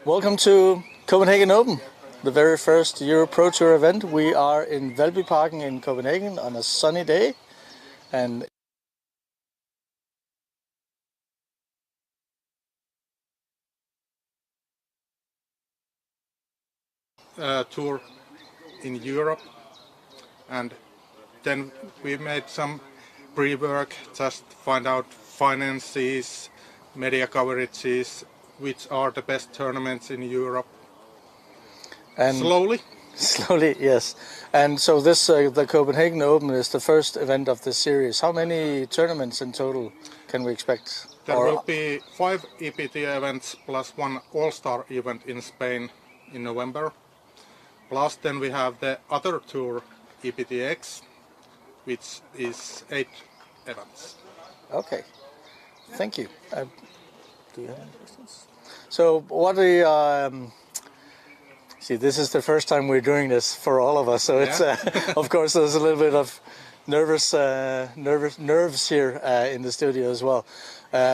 Welcome to Copenhagen Open, the very first Euro Pro Tour event. We are in Valbyparken in Copenhagen on a sunny day, and tour in Europe, and then we made some pre-work, just find out finances, media coverages, which are the best tournaments in Europe. And slowly, yes. And so this the Copenhagen Open is the first event of this series. How many tournaments in total can we expect? There will be 5 EPT events plus 1 All-Star event in Spain in November. Plus then we have the other tour, EPTX, which is 8 events. Okay, thank you. Do you have any questions? So what do you, see, this is the first time we're doing this for all of us, so it's of course there's a little bit of nerves here in the studio as well.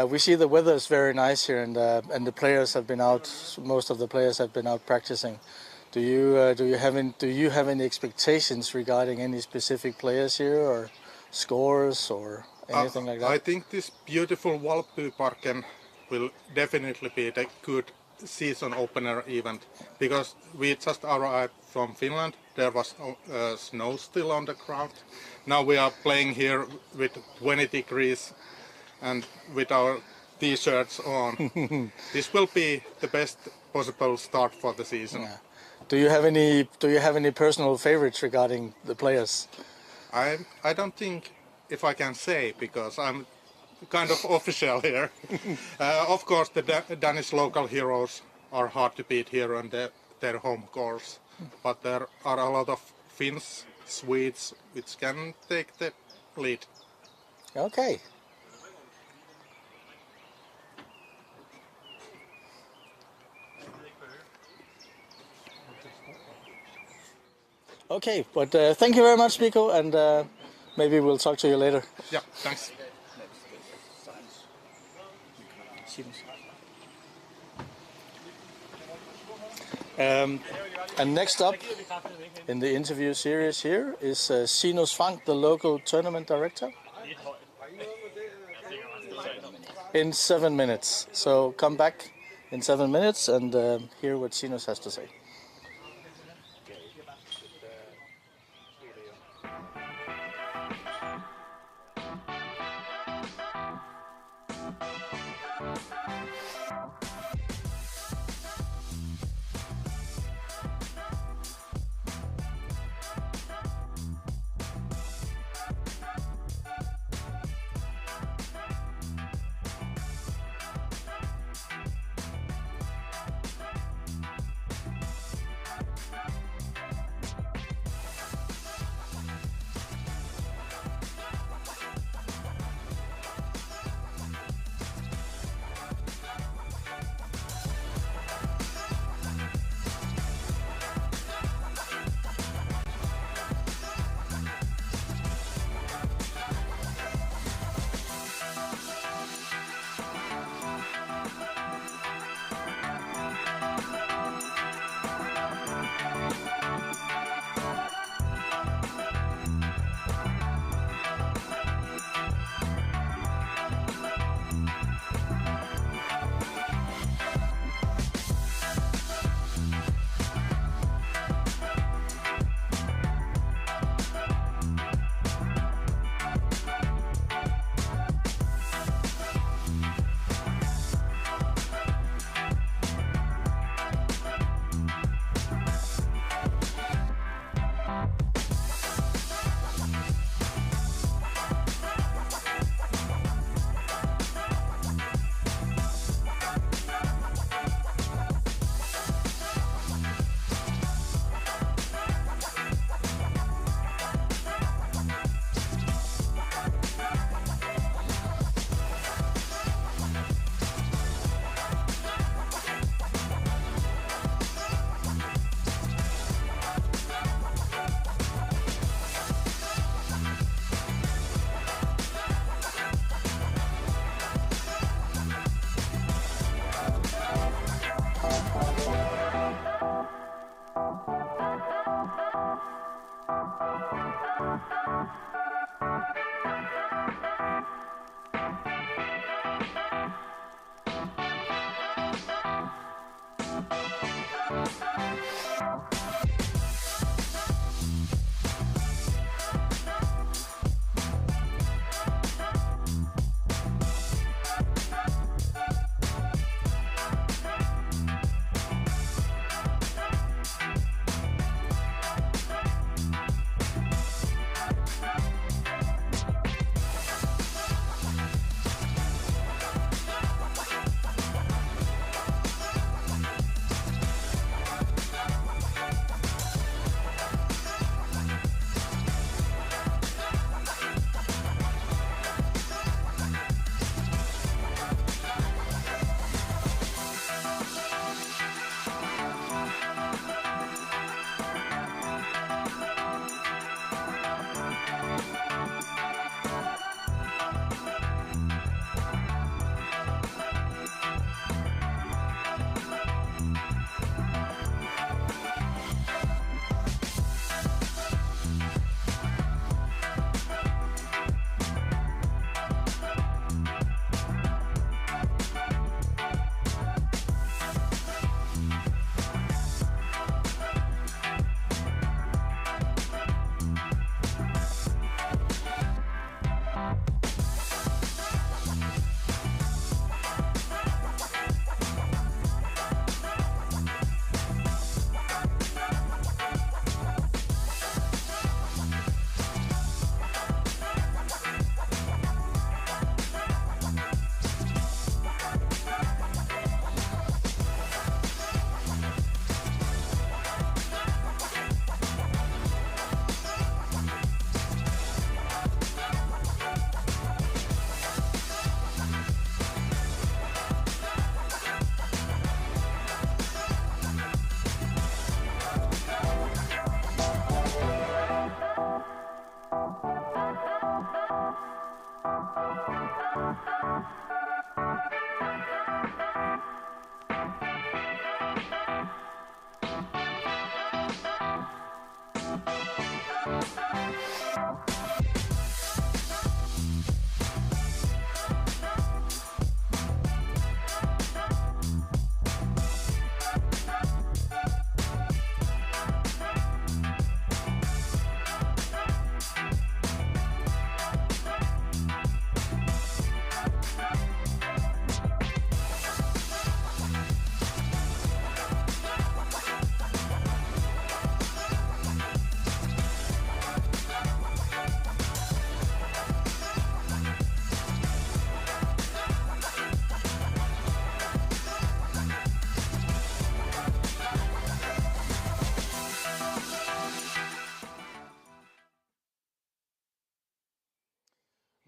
We see the weather is very nice here, and the players have been out. Most of the players have been out practicing. Do you have any expectations regarding any specific players here, or scores, or anything like that? I think this beautiful Valbyparken will definitely be the good season opener event, because we just arrived from Finland. There was snow still on the ground. Now we are playing here with 20 degrees and with our t-shirts on. This will be the best possible start for the season. Yeah. Do you have any personal favorites regarding the players? I don't think if I can say, because I'm kind of official here. Of course, the Danish local heroes are hard to beat here, and the their home course. But there are a lot of Finns, Swedes, which can take the lead. Okay. Okay, but thank you very much, Mikko, and maybe we'll talk to you later. Yeah, thanks. And next up in the interview series here is Sinus Frank, the local tournament director. In 7 minutes. So come back in 7 minutes and hear what Sinus has to say.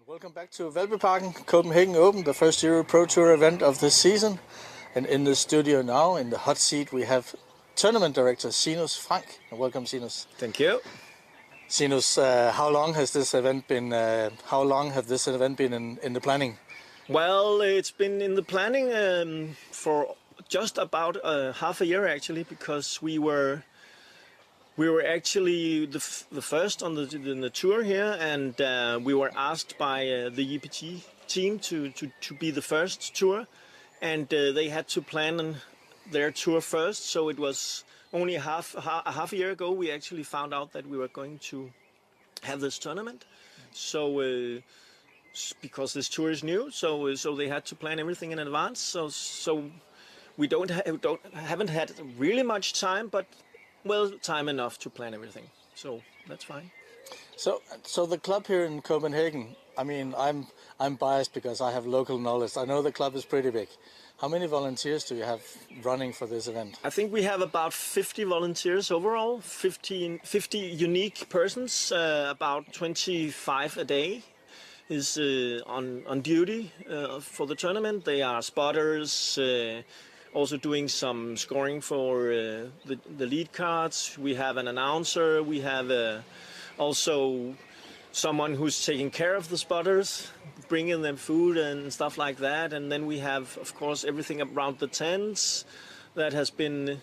Welcome back to Valbyparken, Copenhagen Open, the first Euro Pro Tour event of this season. And in the studio now, in the hot seat, we have Tournament Director Sinus Frank. Welcome, Sinus. Thank you. Sinus, how long has this event been? How long have this event been in the planning? Well, it's been in the planning for just about half a year actually, because we were actually the first on the tour here, and we were asked by the EPT team to be the first tour, and they had to plan their tour first. So it was only a half a year ago we actually found out that we were going to have this tournament. So because this tour is new, so they had to plan everything in advance. So we haven't had really much time, but time enough to plan everything. So that's fine. So the club here in Copenhagen, I mean, I'm biased because I have local knowledge. I know the club is pretty big. How many volunteers do you have running for this event? I think we have about 50 volunteers overall, 50 unique persons, about 25 a day is on duty for the tournament. They are spotters, also doing some scoring for the lead cards. We have an announcer. We have also someone who's taking care of the spotters, bringing them food and stuff like that. And then we have, of course, everything around the tents that has been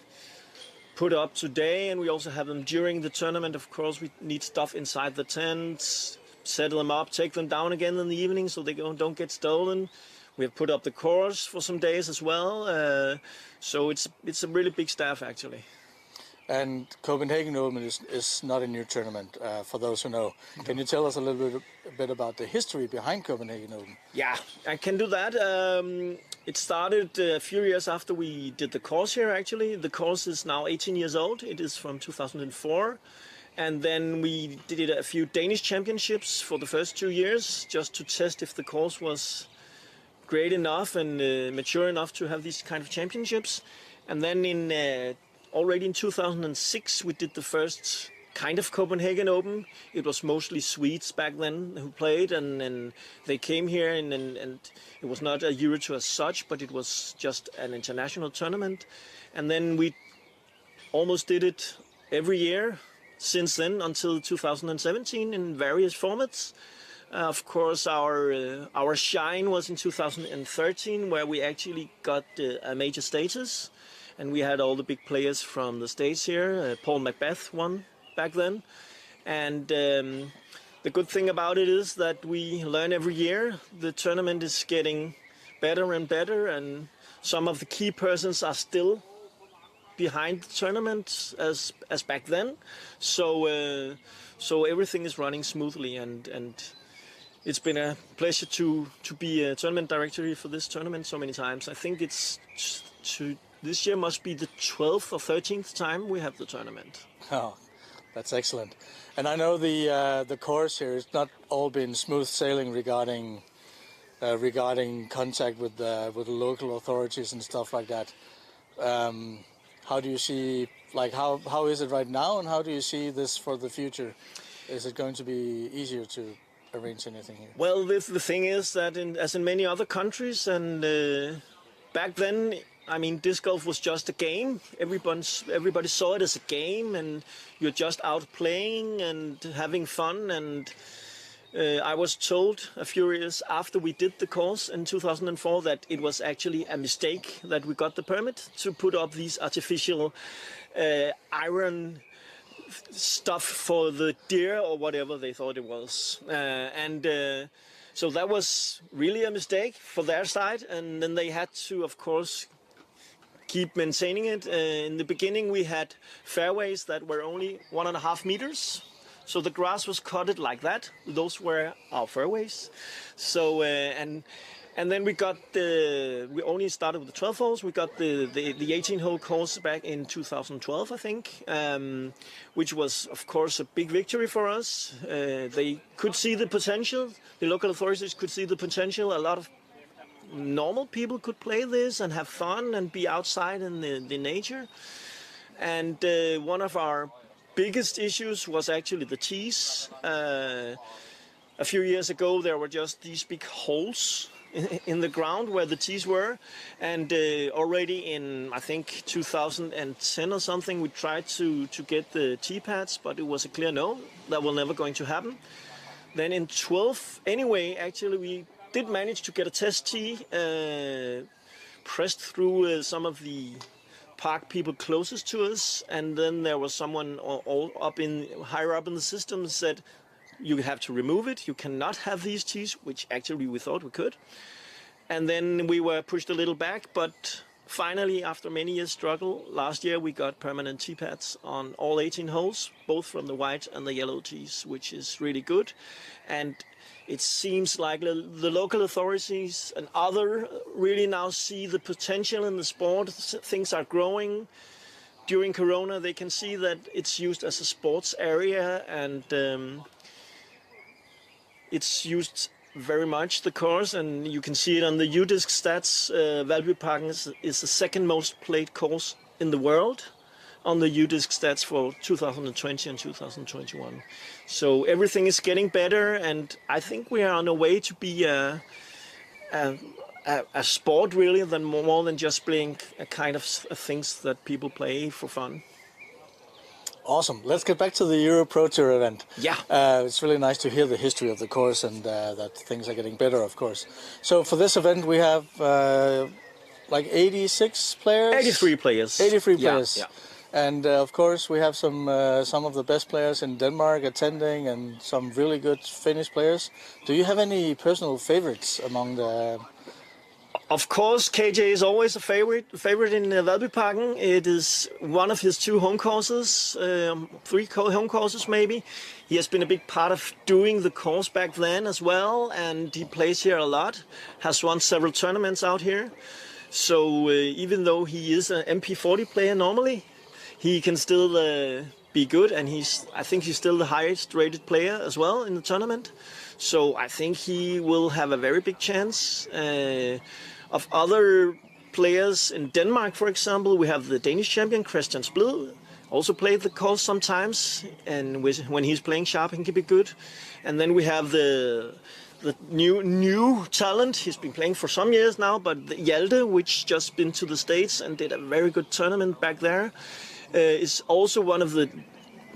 put up today. And we also have them during the tournament. Of course, we need stuff inside the tents, set them up, take them down again in the evening so they don't get stolen. We have put up the course for some days as well, so it's a really big staff actually. And Copenhagen Open is not a new tournament, for those who know. Can you tell us a little bit about the history behind Copenhagen Open? Yeah, I can do that. It started a few years after we did the course here actually. The course is now 18 years old. It is from 2004. And then we did a few Danish championships for the first 2 years, just to test if the course was great enough and mature enough to have these kind of championships. And then already in 2006 we did the first kind of Copenhagen Open. It was mostly Swedes back then who played, and they came here and it was not a Euro Tour as such, but it was just an international tournament. And then we almost did it every year since then until 2017 in various formats. Of course, our shine was in 2013, where we actually got a major status, and we had all the big players from the States here. Paul Macbeth won back then, and the good thing about it is that we learn every year. The tournament is getting better and better, and some of the key persons are still behind the tournament as back then. So everything is running smoothly, and it's been a pleasure to be a tournament director for this tournament so many times. I think this year must be the 12th or 13th time we have the tournament. Oh, that's excellent. And I know the course here has not all been smooth sailing regarding contact with the local authorities and stuff like that. How do you see, like, how is it right now, and how do you see this for the future? Is it going to be easier to arrange anything here? Well, the thing is that as in many other countries, and back then, I mean, disc golf was just a game. Everybody saw it as a game, and you're just out playing and having fun. And I was told a few years after we did the course in 2004 that it was actually a mistake that we got the permit to put up these artificial iron stuff for the deer or whatever they thought it was. So that was really a mistake for their side. And then they had to, of course, keep maintaining it. In the beginning, we had fairways that were only 1.5 meters. So the grass was cutted like that. Those were our fairways. So, and then we only started with the 12 holes. We got the 18-hole course back in 2012, I think, which was, of course, a big victory for us. They could see the potential. The local authorities could see the potential. A lot of normal people could play this and have fun and be outside in the nature. And one of our biggest issues was actually the tees. A few years ago, there were just these big holes in the ground where the tees were, and already in, I think, 2010 or something, we tried to get the tee pads, but it was a clear no. That will never going to happen. Then in 12, anyway, actually we did manage to get a test tee pressed through some of the park people closest to us, and then there was someone higher up in the system said, you have to remove it. You cannot have these tees, which actually we thought we could. And then we were pushed a little back, but finally, after many years' struggle, last year we got permanent tee pads on all 18 holes, both from the white and the yellow tees, which is really good. And it seems like the local authorities and other really now see the potential in the sport. Things are growing. During Corona, they can see that it's used as a sports area, and it's used very much, the course, and you can see it on the UDisc stats. Valbyparken is the second most played course in the world on the UDisc stats for 2020 and 2021. So everything is getting better, and I think we are on a way to be a sport really, than more than just playing a kind of things that people play for fun. Awesome. Let's get back to the Euro Pro Tour event. Yeah. It's really nice to hear the history of the course and that things are getting better, of course. So for this event, we have like 86 players? 83 players. 83 players. Yeah. And of course, we have some of the best players in Denmark attending and some really good Finnish players. Do you have any personal favorites among the... Of course, KJ is always a favorite in Valbyparken. It is one of his 2 home courses, 3 home courses maybe. He has been a big part of doing the course back then as well, and he plays here a lot, has won several tournaments out here. So even though he is an MP40 player normally, he can still be good, and I think he's still the highest rated player as well in the tournament. So I think he will have a very big chance. Of other players in Denmark, for example, we have the Danish champion Christian Splid, also played the course sometimes, and when he's playing sharp, he can be good. And then we have the new talent. He's been playing for some years now, but Hjalte, which just been to the States and did a very good tournament back there, is also one of the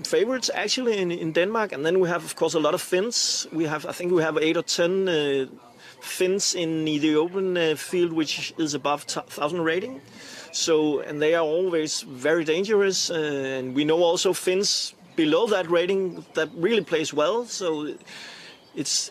favorites actually in Denmark. And then we have, of course, a lot of Finns. I think we have 8 or 10 Finns in the open field, which is above 1,000 rating. So, and they are always very dangerous. And we know also Finns below that rating that really plays well. So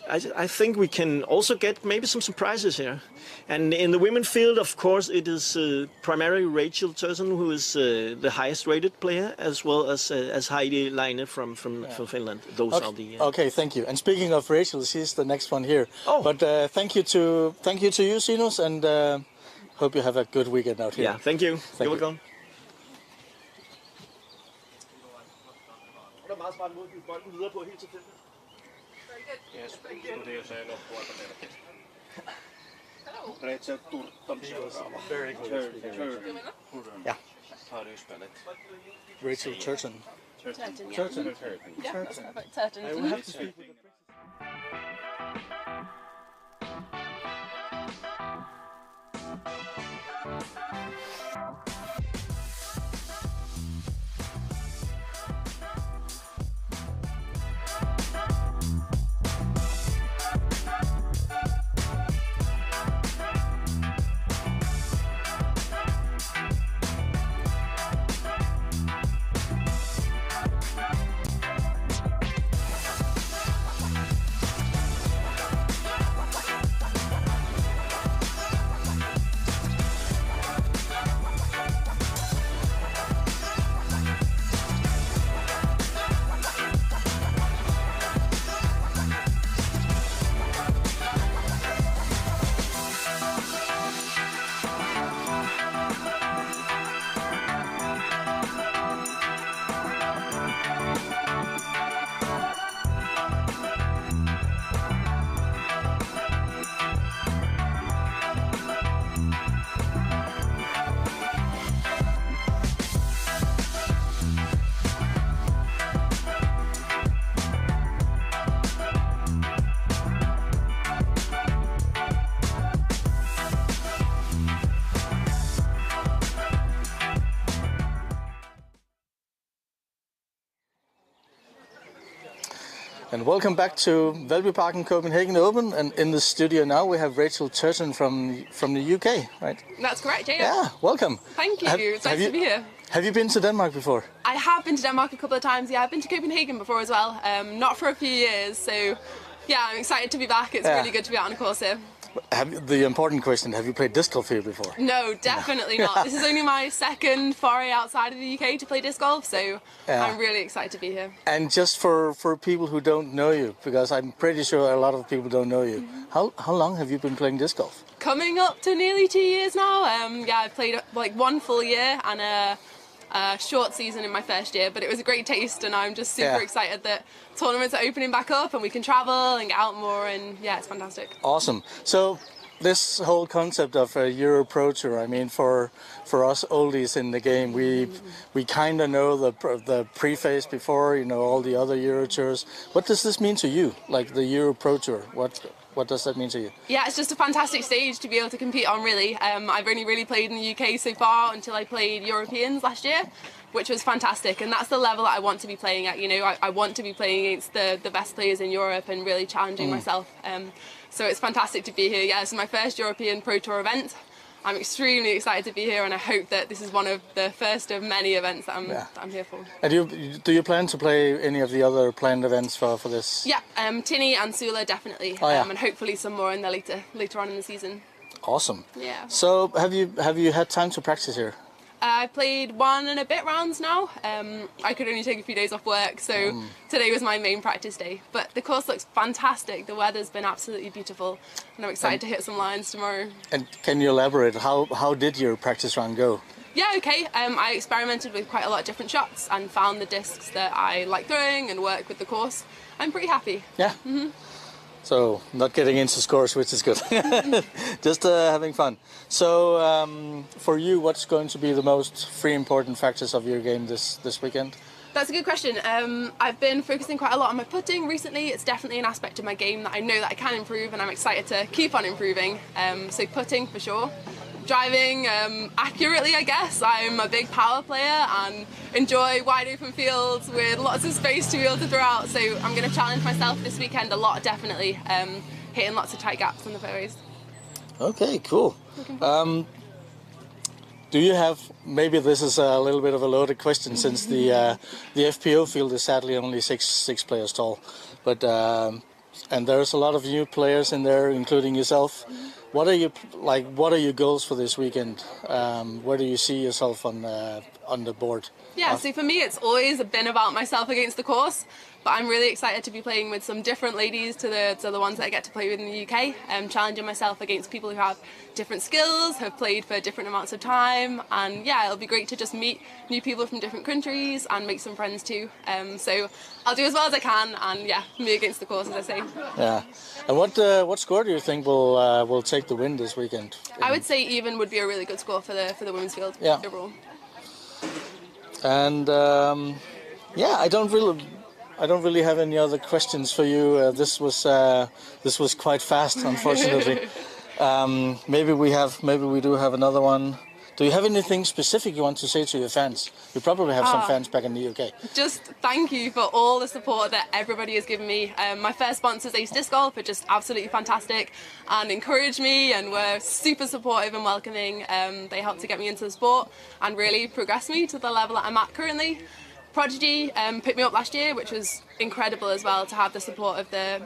I think we can also get maybe some surprises here. And in the women field, of course, it is primarily Rachel Turton, who is the highest rated player, as well as Heidi Laine from Finland. Those okay. are the... Okay, thank you. And speaking of Rachel, she's the next one here. Oh. But thank you to you, Sinus, and hope you have a good weekend out here. Yeah, thank you. You're welcome. Yes, studiossa ei loppuaika melkein. Rachel Turton seuraava. Very good. Yeah. How do you spell it? Rachel Turton. Turton. Yeah. Turton. Yeah, that's perfect. Turton. I will have to speak with the And welcome back to Valby Park in Copenhagen Open. And in the studio now we have Rachel Turton from the UK, right? That's correct, yeah. Yeah, welcome. Thank you. It's nice to be here. Have you been to Denmark before? I have been to Denmark a couple of times. Yeah, I've been to Copenhagen before as well. Not for a few years, so yeah, I'm excited to be back. It's really good to be out on a course here. The important question, have you played disc golf here before? No, definitely not. This is only my second foray outside of the UK to play disc golf, so I'm really excited to be here. And just for people who don't know you, because I'm pretty sure a lot of people don't know you, how long have you been playing disc golf? Coming up to nearly 2 years now. Yeah, I've played like 1 full year and a short season in my first year, but it was a great taste, and I'm just super excited that tournaments are opening back up and we can travel and get out more, and yeah, it's fantastic. Awesome. So this whole concept of a Euro Pro Tour, I mean, for us oldies in the game, we kind of know the preface before, you know, all the other Euro Tours. What does this mean to you, like the Euro Pro Tour? What does that mean to you? Yeah, it's just a fantastic stage to be able to compete on, really. I've only really played in the UK so far until I played Europeans last year, which was fantastic, and that's the level that I want to be playing at. You know, I want to be playing against the best players in Europe and really challenging myself. So it's fantastic to be here. Yeah, this is my first European Pro Tour event. I'm extremely excited to be here, and I hope that this is one of the first of many events that I'm here for. And do you plan to play any of the other planned events for this? Yeah, Tinny and Sula definitely, and hopefully some more in the later on in the season. Awesome. Yeah. So have you had time to practice here? I played 1 and a bit rounds now. I could only take a few days off work, so today was my main practice day. But the course looks fantastic. The weather's been absolutely beautiful, and I'm excited to hit some lines tomorrow. And can you elaborate? How did your practice round go? Yeah, okay. I experimented with quite a lot of different shots and found the discs that I like throwing and work with the course. I'm pretty happy. Yeah. So not getting into scores, which is good. Just having fun. So for you, what's going to be the most 3 important factors of your game this weekend? That's a good question. I've been focusing quite a lot on my putting recently. It's definitely an aspect of my game that I know that I can improve, and I'm excited to keep on improving. So putting for sure. Driving accurately, I guess. I'm a big power player and enjoy wide open fields with lots of space to be able to throw out. So I'm going to challenge myself this weekend a lot, definitely, hitting lots of tight gaps on the fairways. Okay, cool. Do you have, maybe this is a little bit of a loaded question since the FPO field is sadly only six players tall, but and there's a lot of new players in there, including yourself. What are your goals for this weekend? Where do you see yourself on the board? Yeah, so for me it's always been about myself against the course, but I'm really excited to be playing with some different ladies to the ones that I get to play with in the UK, challenging myself against people who have different skills, have played for different amounts of time, and yeah, it'll be great to just meet new people from different countries and make some friends too. So I'll do as well as I can, and yeah, me against the course, as I say. Yeah. And what score do you think will take the win this weekend? I would say even would be a really good score for the women's field overall. And yeah, I don't really have any other questions for you. This was quite fast, unfortunately. Maybe we do have another one. Do you have anything specific you want to say to your fans? You probably have some fans back in the UK. Just thank you for all the support that everybody has given me. My first sponsors, Ace Disc Golf, are just absolutely fantastic and encouraged me and were super supportive and welcoming. They helped to get me into the sport and really progress me to the level that I'm at currently. Prodigy picked me up last year, which was incredible as well, to have the support of the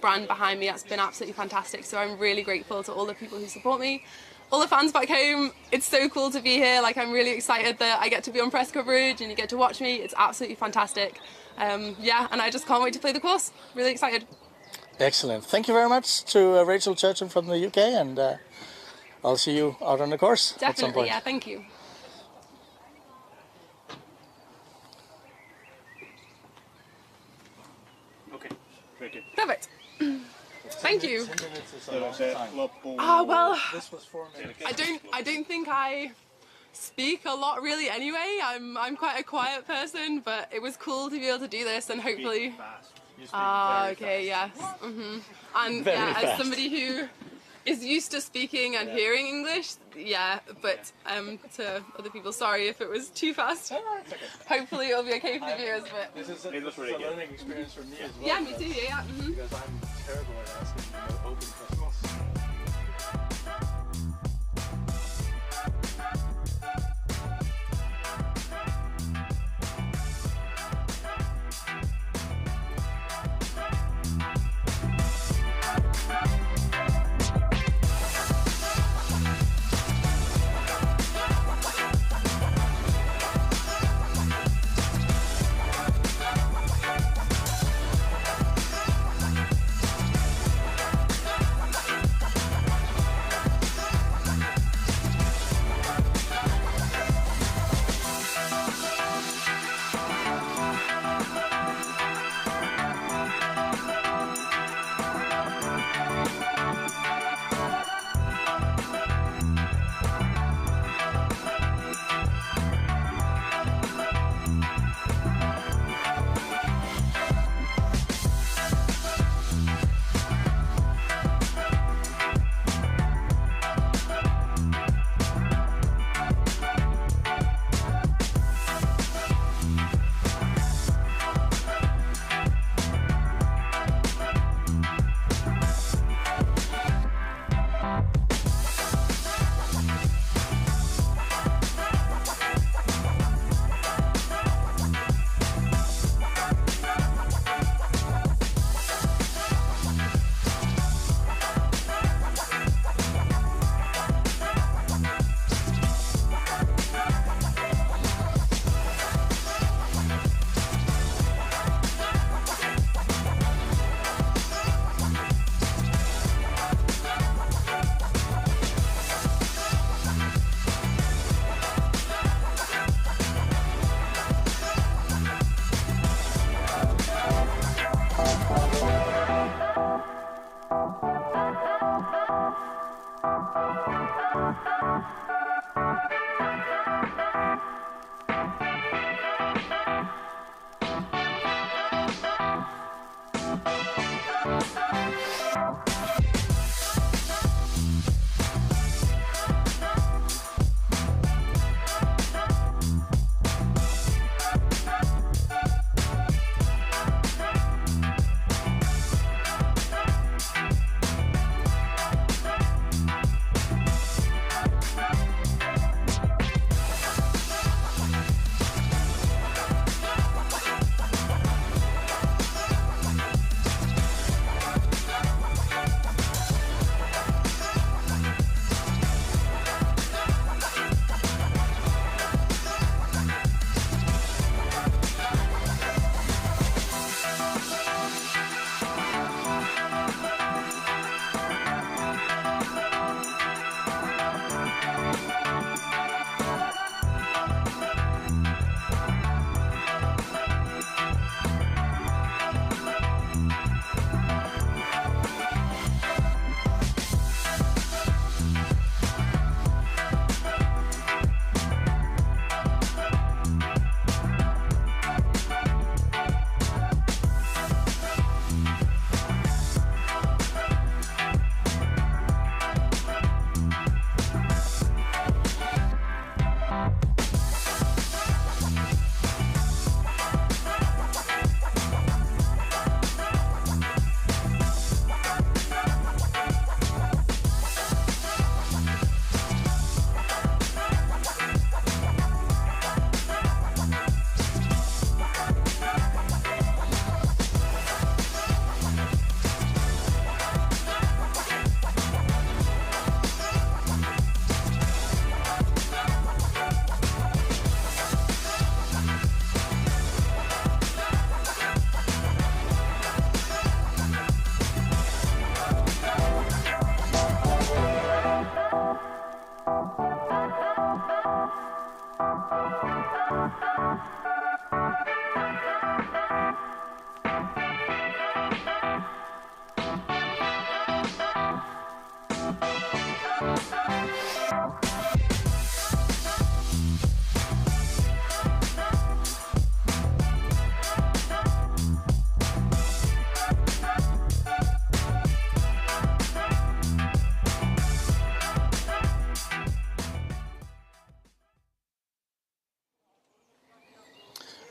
brand behind me. That's been absolutely fantastic. So I'm really grateful to all the people who support me. All the fans back home, it's so cool to be here. Like, I'm really excited that I get to be on press coverage and you get to watch me. It's absolutely fantastic. Yeah, and I just can't wait to play the course. Really excited. Excellent. Thank you very much to Rachel Turton from the UK, and I'll see you out on the course at some point. Definitely, yeah, thank you. Okay, ready. Perfect. Thank you. Well, I don't think I speak a lot really anyway. I'm quite a quiet person, but it was cool to be able to do this, and hopefully. Okay, yes. And yeah, as somebody who is used to speaking and hearing English, yeah, but to other people, sorry if it was too fast. Hopefully it'll be okay for the viewers, but... This is a learning experience for me as well. Yeah, me too, yeah. Mm-hmm. Because I'm terrible at asking open questions.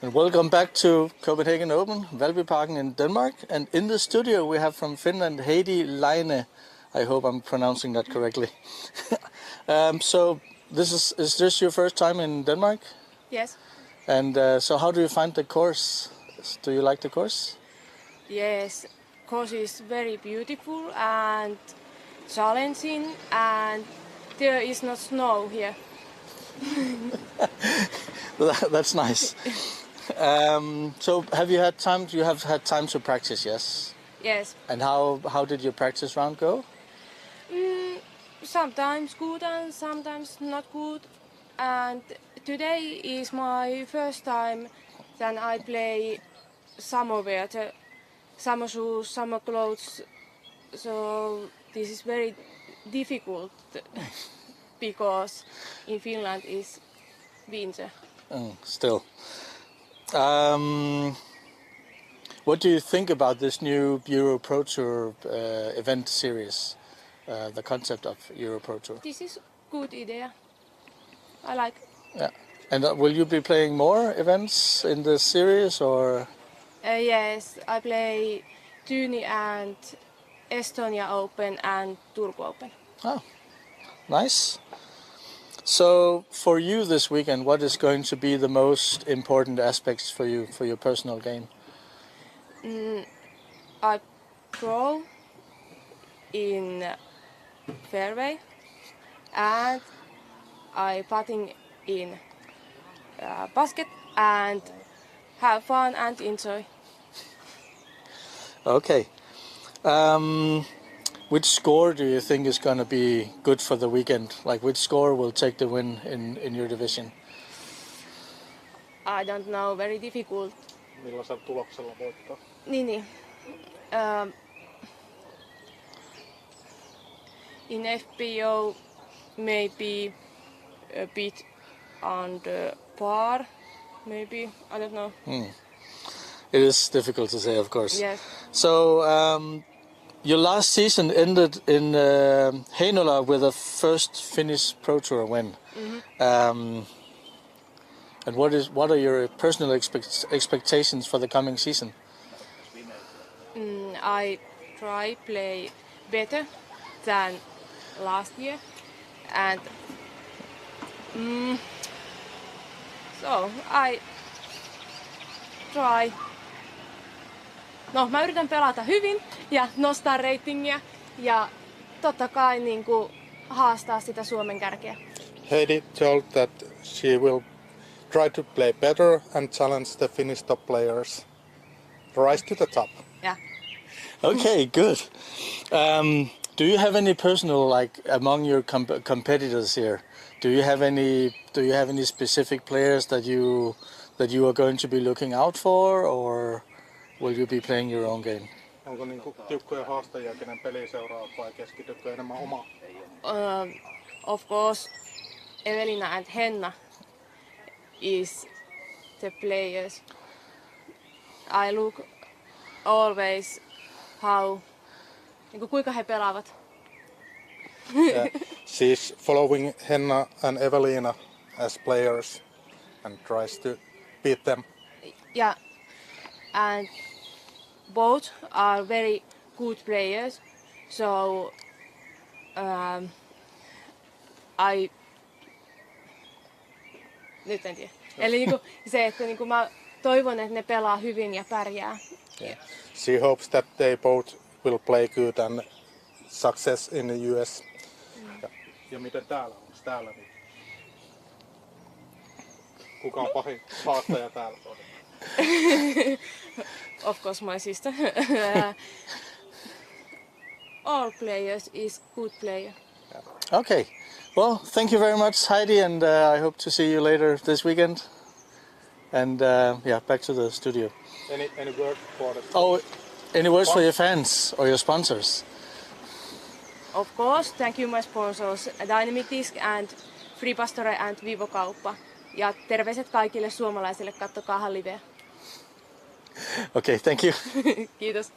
And welcome back to Copenhagen Open, Valbyparken in Denmark. And in the studio we have from Finland, Heidi Laine. I hope I'm pronouncing that correctly. So is this your first time in Denmark? Yes. And so how do you find the course? Do you like the course? Yes. Course is very beautiful and challenging, and there is no snow here. That's nice. So have you had time? You have had time to practice, yes? Yes. And how did your practice round go? Sometimes good and sometimes not good. And today is my first time that I play summer wear, summer shoes, summer clothes. So this is very difficult because in Finland is winter. Still. What do you think about this new Euro Pro Tour event series? The concept of Euro Pro Tour. This is good idea. I like. Yeah. And will you be playing more events in this series, or? Yes, I play Tyni and Estonia Open and Turku Open. Oh, nice. So for you this weekend, what is going to be the most important aspects for you, for your personal game? I throw in fairway and I putting in basket and have fun and enjoy. Okay. Which score do you think is going to be good for the weekend? Like which score will take the win in your division? I don't know, very difficult. Millaisella tuloksella voittaa? Niin. In FPO maybe a bit under par, maybe, I don't know. It is difficult to say, of course. Yes. So your last season ended in Heinola with a first Finnish Pro Tour win. And what are your personal expectations for the coming season? I try play better than last year, and so I try. No, mä yritän pelata hyvin ja nostaa ratingia ja totta kai niinku haastaa sitä Suomen kärkeä. Heidi told that she will try to play better and challenge the Finnish top players. Rise to the top. Yeah. Okay, good. Do you have any personal, like among your competitors here? Do you have any specific players that you are going to be looking out for, or will you be playing your own game? Onko niinku tiukkoja haastajia, kenen peli seuraa, vai keskitytkö enemmän omaan? Of course, Evelina and Henna is the players. I look always how, niinku kuinka he pelaavat. Yeah. She's following Henna and Evelina as players and tries to beat them. Yeah, and both are very good players. So nyt en tiedä. Eli niinku se, että niinku mä toivon, että ne pelaa hyvin ja pärjää. Yeah. She hopes that they both will play good and success in the US. Ja miten täällä? Onko täällä niin? Kuka on pahin haastaja täällä? Of course, my sister. All players is good player. Okay. Well, thank you very much, Heidi, and I hope to see you later this weekend. And back to the studio. Any word for the... Oh, any words for your fans or your sponsors? Of course, thank you my sponsors, Dynamic Disc and Free Pastore and Vivo Kauppa. Ja terveiset kaikille suomalaisille, kattokaa liveä. Okay, thank you. Kiitos.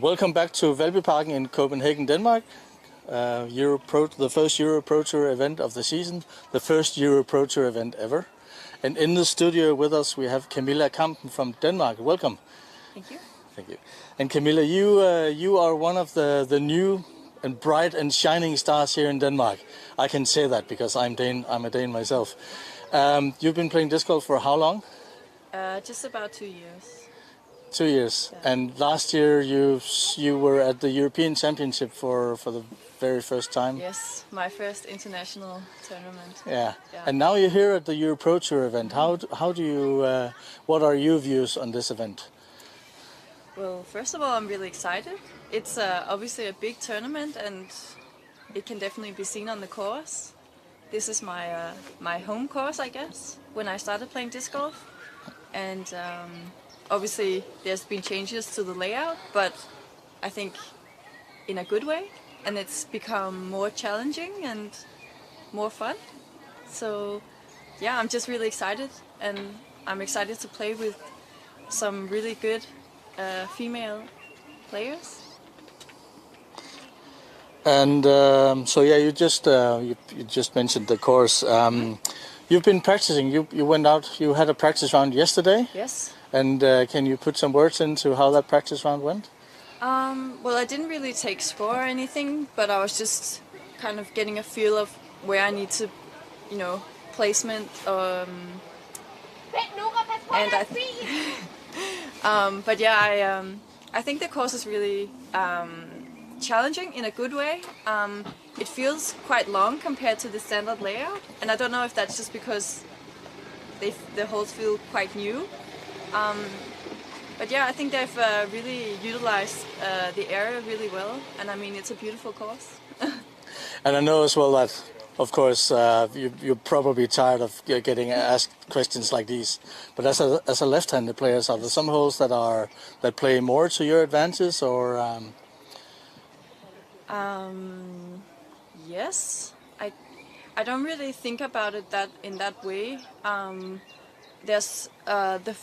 Welcome back to Valbyparken in Copenhagen, Denmark. The first Euro Pro Tour event of the season, the first Euro Pro Tour event ever. And in the studio with us we have Camilla Kampen from Denmark. Welcome. Thank you. Thank you. And Camilla, you are one of the new and bright and shining stars here in Denmark. I can say that because I'm a Dane myself. You've been playing disc golf for how long? Just about 2 years. 2 years. Yeah. And last year you were at the European Championship for the very first time. Yes, my first international tournament. Yeah. Yeah. And now you're here at the Euro Pro Tour event. How do you? What are your views on this event? Well, first of all, I'm really excited. It's obviously a big tournament, and it can definitely be seen on the course. This is my home course, I guess, when I started playing disc golf. And obviously, there's been changes to the layout, but I think in a good way. And it's become more challenging and more fun. So, yeah, I'm just really excited, and I'm excited to play with some really good female players. And so yeah, you just mentioned the course. You've been practicing. You went out. You had a practice round yesterday. Yes. And can you put some words into how that practice round went? Well, I didn't really take score or anything, but I was just kind of getting a feel of where I need to, placement. And but yeah, I think the course is really challenging in a good way. It feels quite long compared to the standard layout, and I don't know if that's just because the holes feel quite new. But yeah, I think they've really utilized the area really well, and I mean, it's a beautiful course. And I know as well that, of course, you're probably tired of getting asked questions like these. But as a left-handed player, are there some holes that play more to your advantage, or? Yes, I don't really think about it in that way. There's the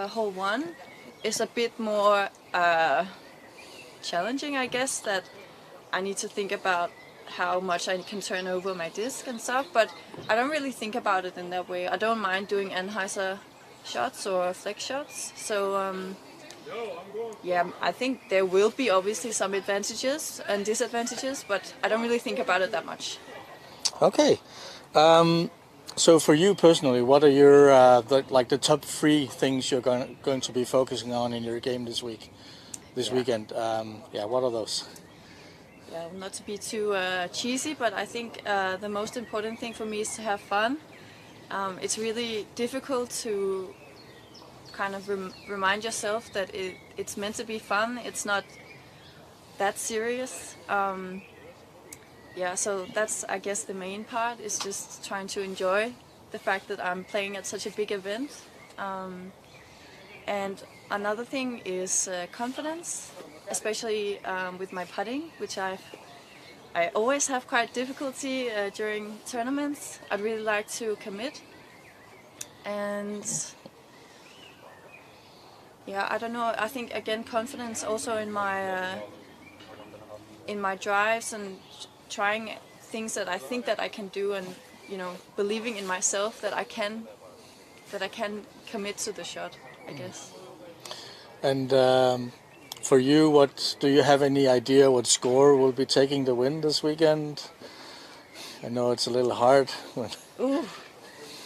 hole 1 is a bit more challenging, I guess, that I need to think about how much I can turn over my disc and stuff, but I don't really think about it in that way. I don't mind doing Anheuser shots or flex shots, so yeah, I think there will be obviously some advantages and disadvantages, but I don't really think about it that much. Okay. So for you personally, what are your the top 3 things you're going to be focusing on in your game this weekend? What are those? Yeah, not to be too cheesy, but I think the most important thing for me is to have fun. It's really difficult to kind of remind yourself that it's meant to be fun. It's not that serious. So that's, I guess, the main part is just trying to enjoy the fact that I'm playing at such a big event. And another thing is confidence, especially with my putting, which I always have quite difficulty during tournaments. I'd really like to commit. And yeah, I don't know. I think again confidence also in my drives and trying things that I think that I can do, and believing in myself that I can commit to the shot, I guess. And for you, do you have any idea what score will be taking the win this weekend? I know it's a little hard. Ooh,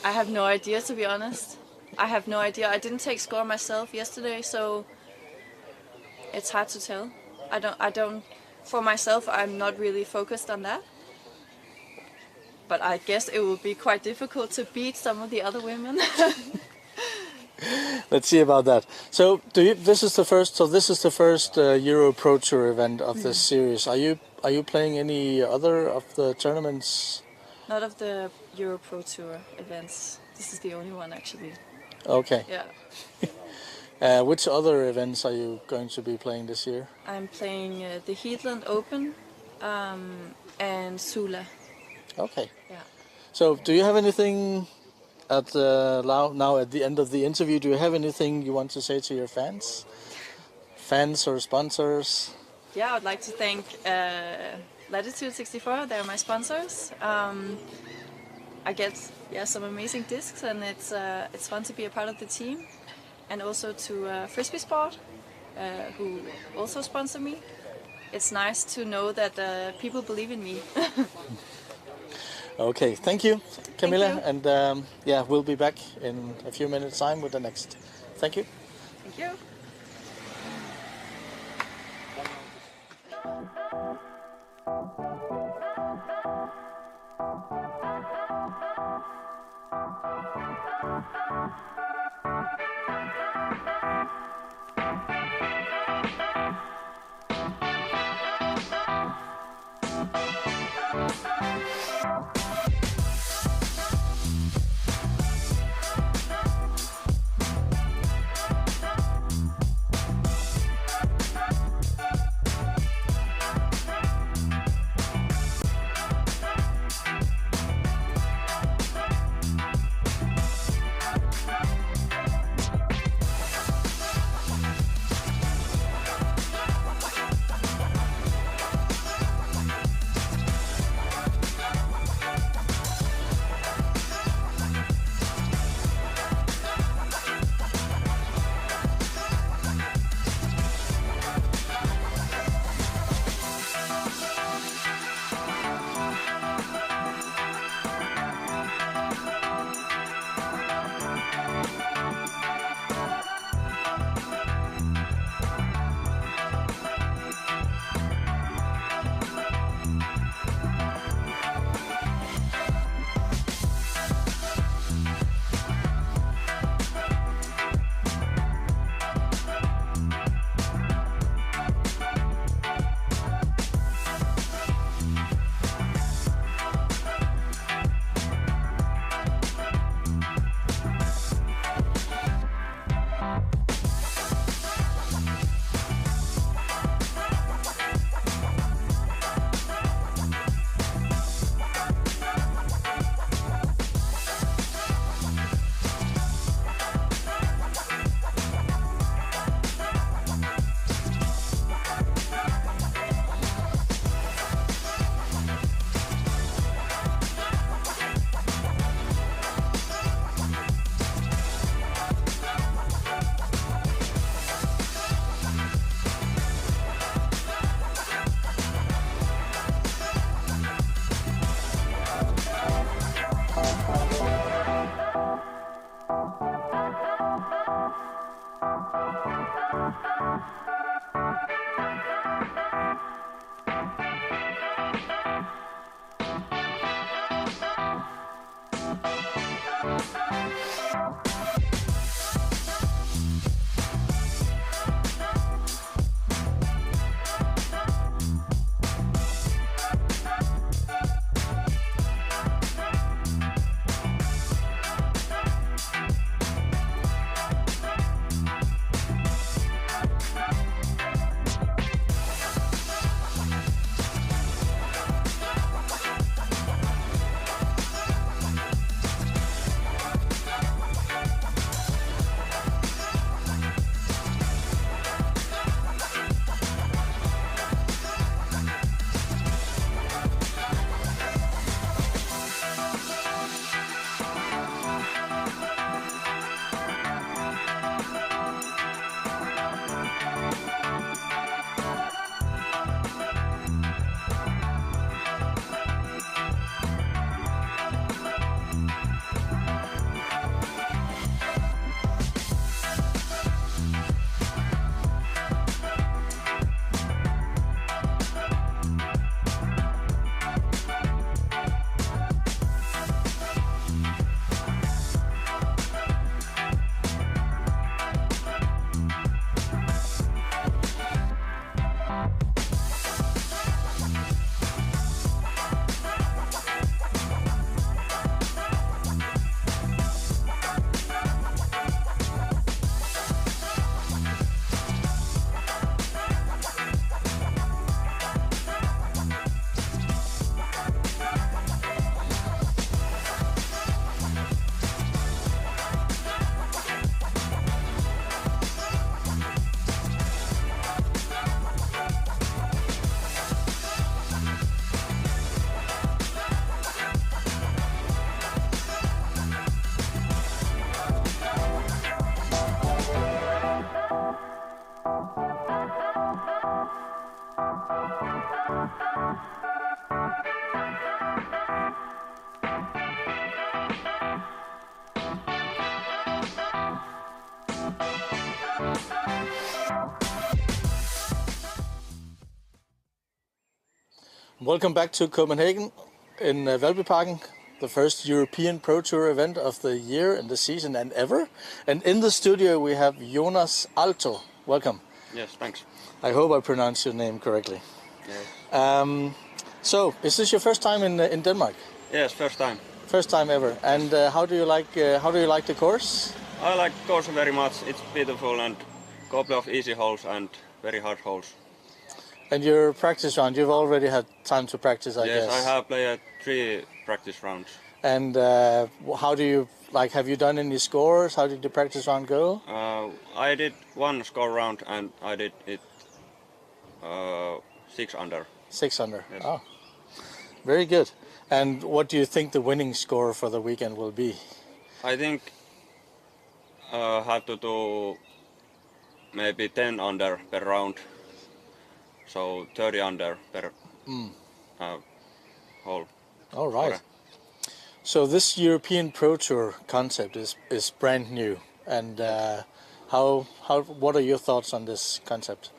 I have no idea, to be honest. I have no idea. I didn't take score myself yesterday, so it's hard to tell. I don't. For myself, I'm not really focused on that. But I guess it will be quite difficult to beat some of the other women. Let's see about that. So, this is the first Euro Pro Tour event of this series. Are you playing any other of the tournaments? Not of the Euro Pro Tour events. This is the only one, actually. Okay. Yeah. Which other events are you going to be playing this year? I'm playing the Heatland Open and Sula. Okay. Yeah. So, do you have anything now at the end of the interview? Do you have anything you want to say to your fans or sponsors? Yeah, I would like to thank Latitude 64. They're my sponsors. I get some amazing discs, and it's fun to be a part of the team. And also to Frisbee Sport. who also sponsor me. It's nice to know that people believe in me. Okay, thank you, Camilla. Thank you. And yeah, we'll be back in a few minutes' time with the next. Thank you. Thank you. Welcome back to Copenhagen in Valbyparken, the first European Pro Tour event of the year and the season and ever. And in the studio we have Joonas Aalto. Welcome. Yes, thanks. I hope I pronounced your name correctly. Yes. So, is this your first time in Denmark? Yes, first time. First time ever. And how do you like the course? I like the course very much. It's beautiful and couple of easy holes and very hard holes. And your practice round, you've already had time to practice, I guess. Yes, I have played 3 practice rounds. And how do you, have you done any scores? How did the practice round go? I did 1 score round and I did it 6 under. 6 under, yes. Oh, very good. And what do you think the winning score for the weekend will be? I think have to do maybe 10 under per round. So 30 under per hole. All right. So this European Pro Tour concept is brand new. And what are your thoughts on this concept?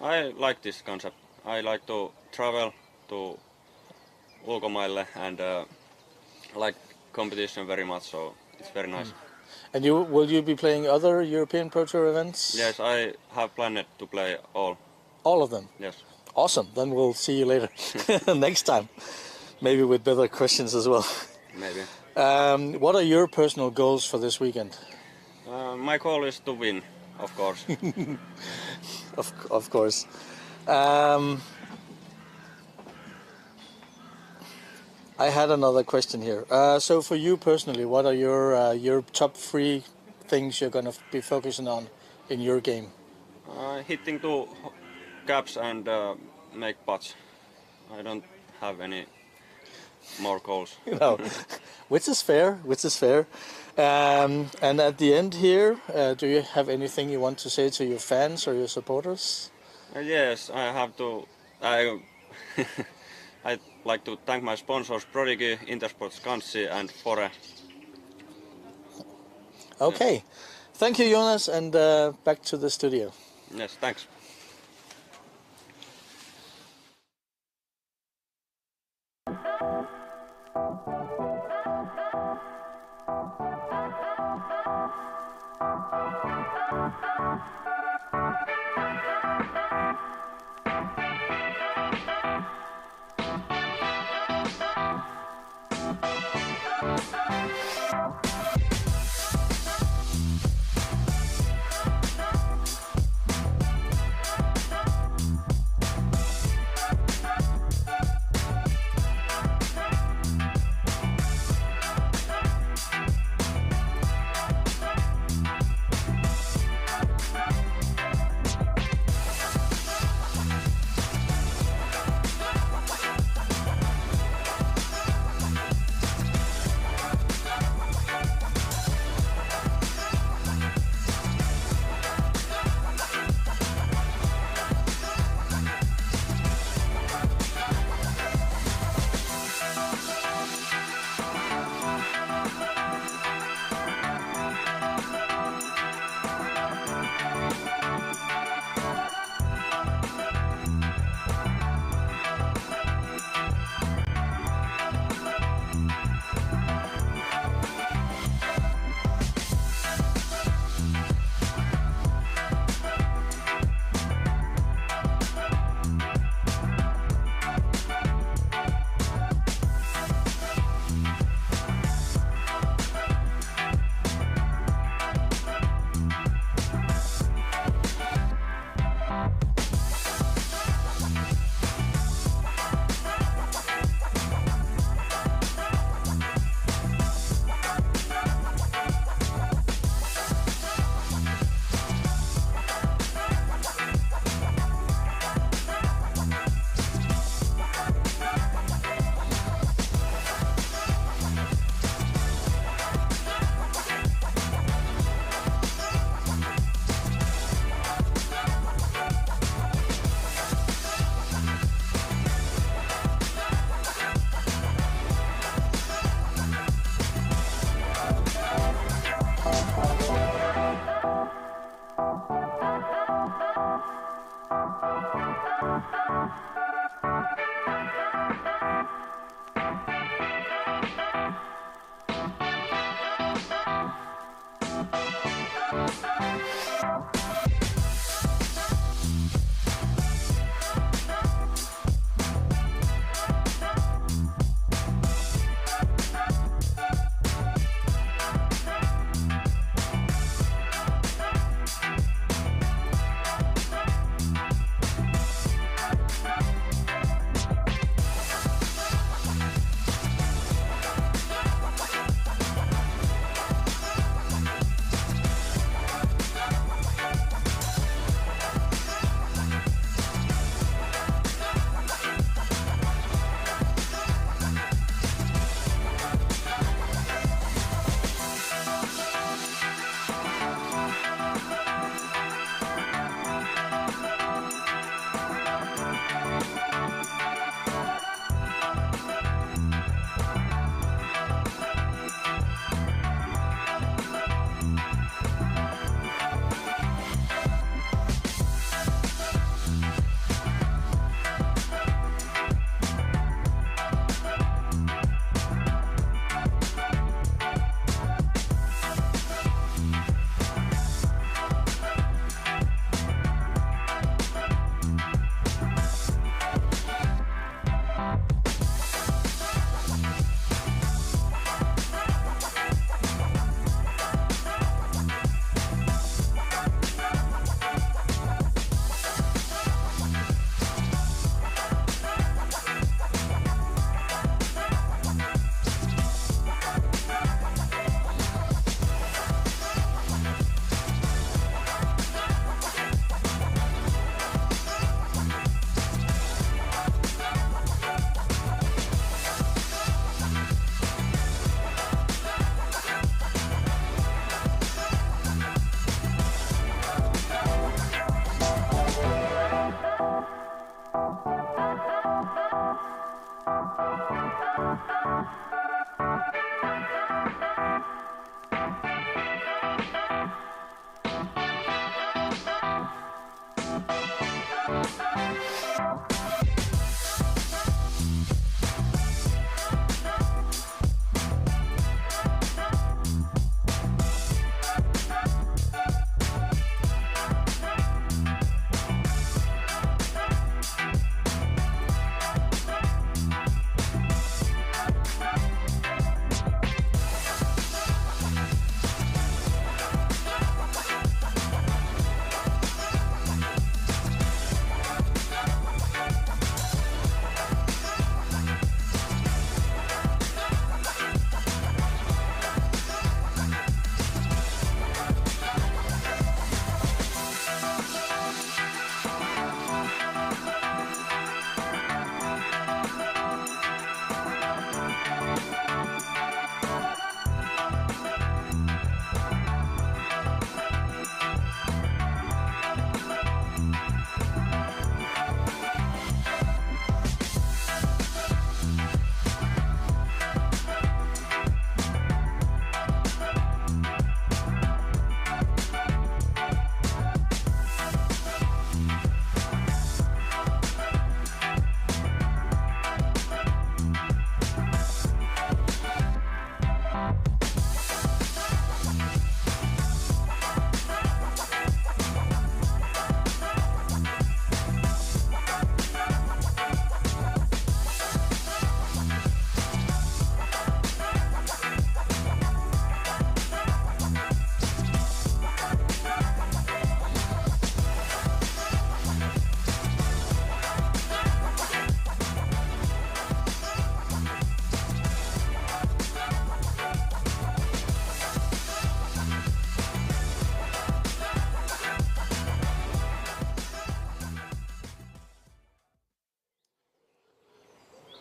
I like this concept. I like to travel to ulkomaille and like competition very much. So it's very nice. And will you be playing other European Pro Tour events? Yes, I have planned to play all. All of them? Yes. Awesome. Then we'll see you later next time. Maybe with better questions as well. Maybe. What are your personal goals for this weekend? My goal is to win, of course. Of course. I had another question here. So for you personally, what are your top 3 things you're going to be focusing on in your game? Hitting 2 caps and make putts. I don't have any more goals. No, which is fair. And at the end here, do you have anything you want to say to your fans or your supporters? Yes, I have to. I'd like to thank my sponsors Prodigy, Intersport Skansi and Fore. Okay, thank you, Joonas, and back to the studio. Yes, thanks.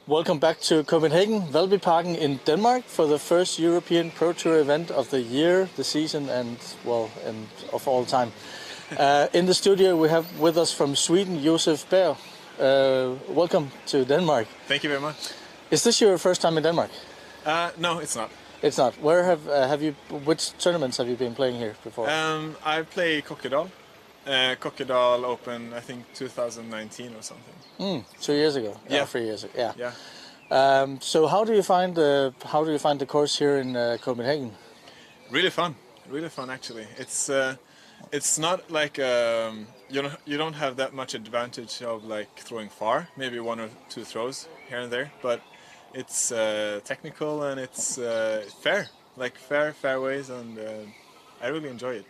Welcome back to Copenhagen, Valbyparken in Denmark for the first European Pro Tour event of the year, the season, and of all time. In the studio we have with us from Sweden, Josef Berg. Welcome to Denmark. Thank you very much. Is this your first time in Denmark? No, it's not. It's not. Where have you? Which tournaments have you been playing here before? I play Kokkedal Kokkedal Open, I think 2019 or something. 2 years ago. Yeah. 3 years ago. Yeah. Yeah. So how do you find the course here in Copenhagen? Really fun actually. It's not like you don't have that much advantage of like throwing far, maybe 1 or 2 throws here and there, but it's technical and it's fair, like fairways, and I really enjoy it.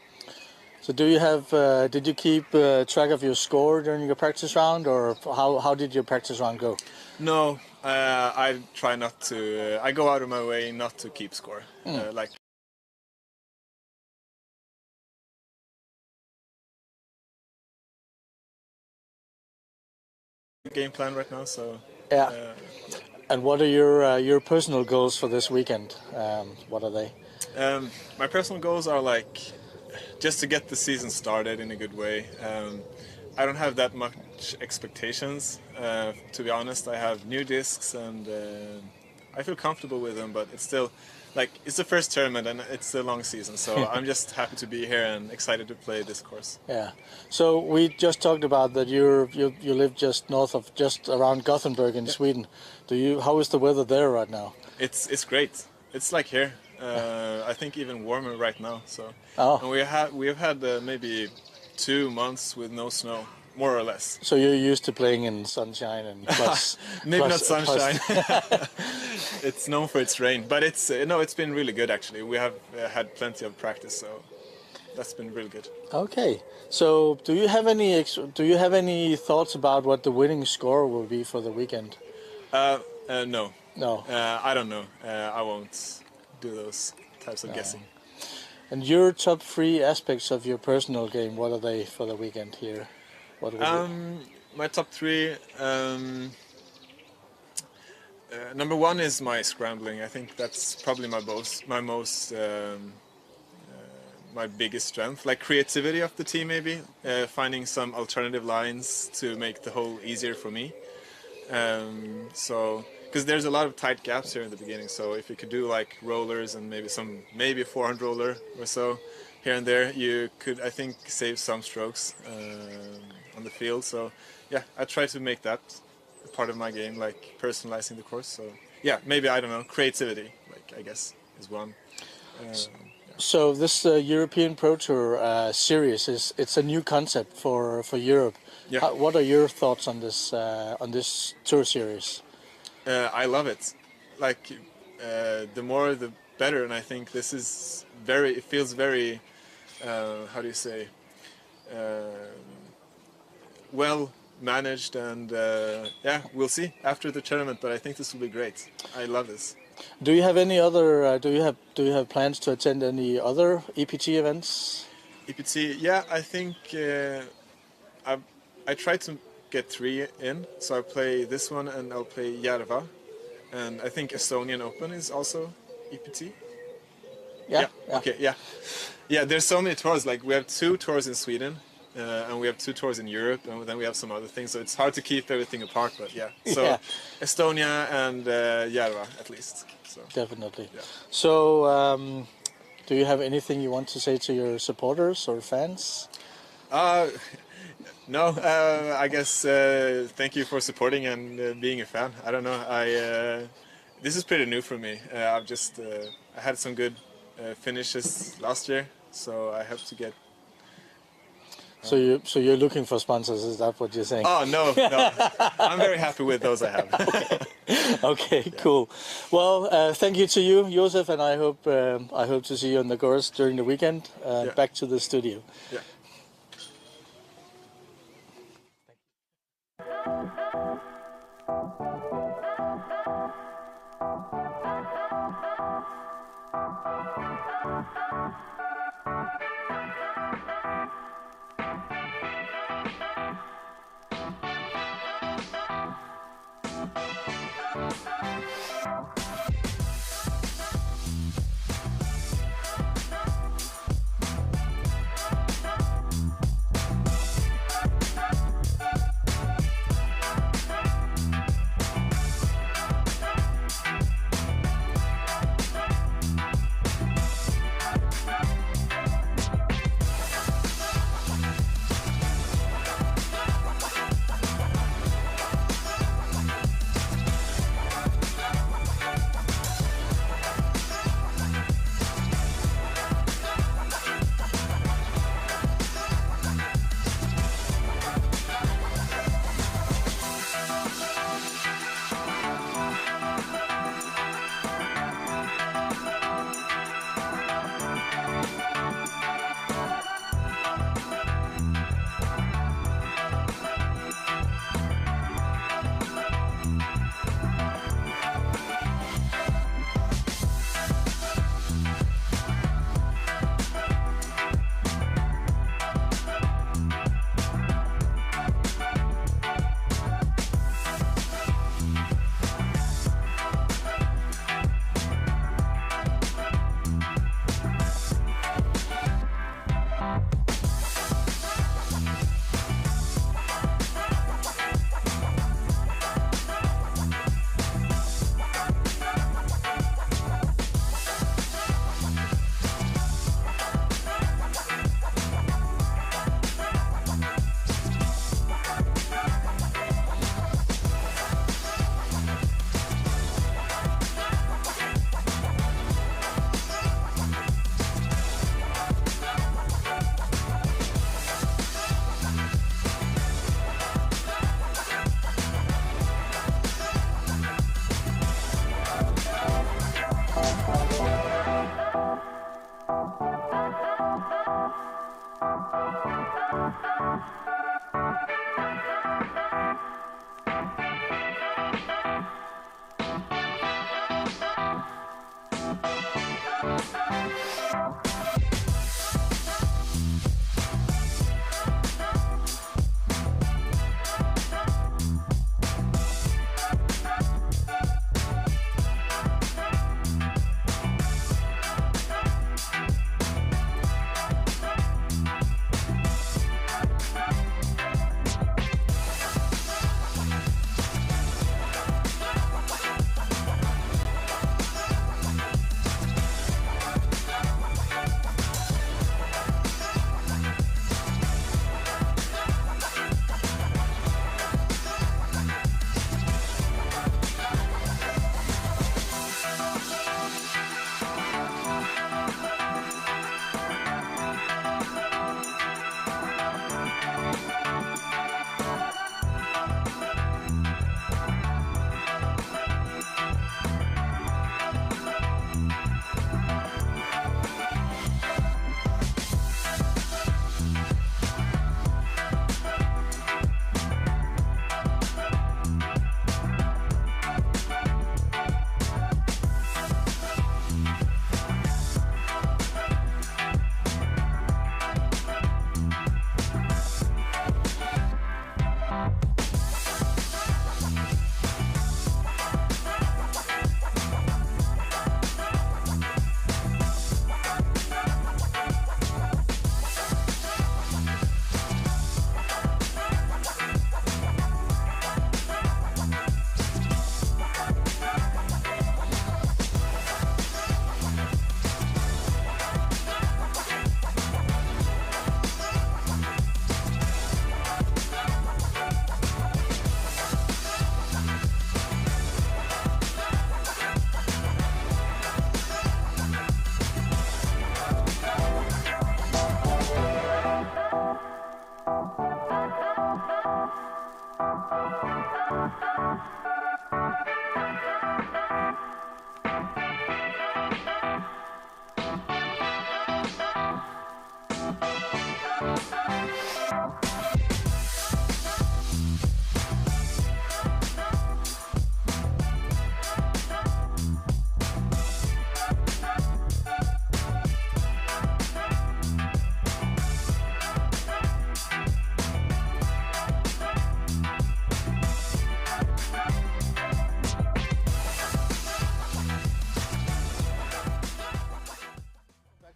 So do you have? Did you keep track of your score during your practice round, or how did your practice round go? No, I try not to. I go out of my way not to keep score. Like. Game plan right now, so. Yeah. And what are your personal goals for this weekend? What are they? My personal goals are like just to get the season started in a good way. I don't have that much expectations, to be honest. I have new discs and I feel comfortable with them, but it's still like it's the first tournament and it's a long season, so I'm just happy to be here and excited to play this course. Yeah. So we just talked about that you live just around Gothenburg in Sweden. How is the weather there right now? It's great. It's like here. I think even warmer right now. So. And we have had maybe 2 months with no snow, more or less. So you're used to playing in sunshine and plus. Maybe not sunshine. It's known for its rain, but it's been really good actually. We have had plenty of practice, so that's been really good. Okay. So do you have any thoughts about what the winning score will be for the weekend? No. No. I don't know. I won't do those types of guessing. And your top 3 aspects of your personal game, what are they for the weekend here? What my top 3. Number 1 is my scrambling. I think that's probably my biggest strength. Like creativity of the team, maybe finding some alternative lines to make the hole easier for me. Because there's a lot of tight gaps here in the beginning, so if you could do like rollers and maybe a forehand roller or so here and there, you could, I think, save some strokes on the field. So yeah, I try to make that a part of my game, like personalizing the course. So yeah, maybe, I don't know, creativity, like I guess is one. So this European Pro Tour series it's a new concept for Europe. Yeah. What are your thoughts on this tour series? I love it. Like the more the better, and I think this is it feels very how do you say, well managed, and yeah, we'll see after the tournament, but I think this will be great. I love this. Do you have any other do you have plans to attend any other EPT events? EPT, yeah, I think I tried to get 3 in, so I play this one and I'll play Järva, and I think Estonian Open is also EPT. Yeah. Okay. Yeah. There's so many tours. Like we have 2 tours in Sweden, and we have 2 tours in Europe, and then we have some other things. So it's hard to keep everything apart. But yeah. So Yeah. Estonia and Järva at least. So. Definitely. Yeah. So do you have anything you want to say to your supporters or fans? No, I guess thank you for supporting and being a fan. I don't know. This is pretty new for me. I had some good finishes last year, so I have to get. So you're looking for sponsors? Is that what you're saying? Oh no. I'm very happy with those I have. Okay, cool. Well, thank you to you, Josef, and I hope to see you on the course during the weekend. Back to the studio. Yeah.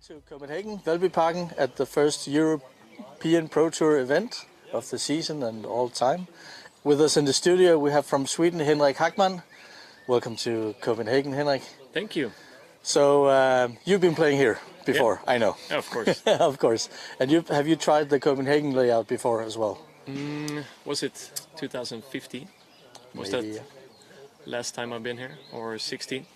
To Copenhagen, Valbyparken at the first European Pro Tour event of the season and all time. With us in the studio we have from Sweden Henric Hagman. Welcome to Copenhagen, Henric. Thank you. So you've been playing here before, Yeah. I know. Of course. Of course. And have you tried the Copenhagen layout before as well? Was it 2015? Was Maybe, that last time I've been here, or 16?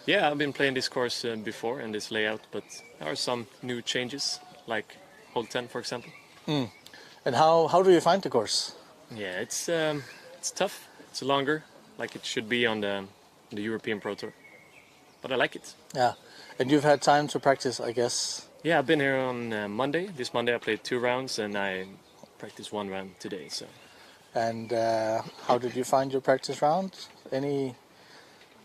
Yeah, I've been playing this course before and this layout, but there are some new changes, like hole 10, for example. And how do you find the course? Yeah, it's tough. It's longer, like it should be on the European Pro Tour. But I like it. Yeah. And you've had time to practice, I guess. Yeah, I've been here on Monday. This Monday I played 2 rounds and I practiced 1 round today. So. And how did you find your practice round?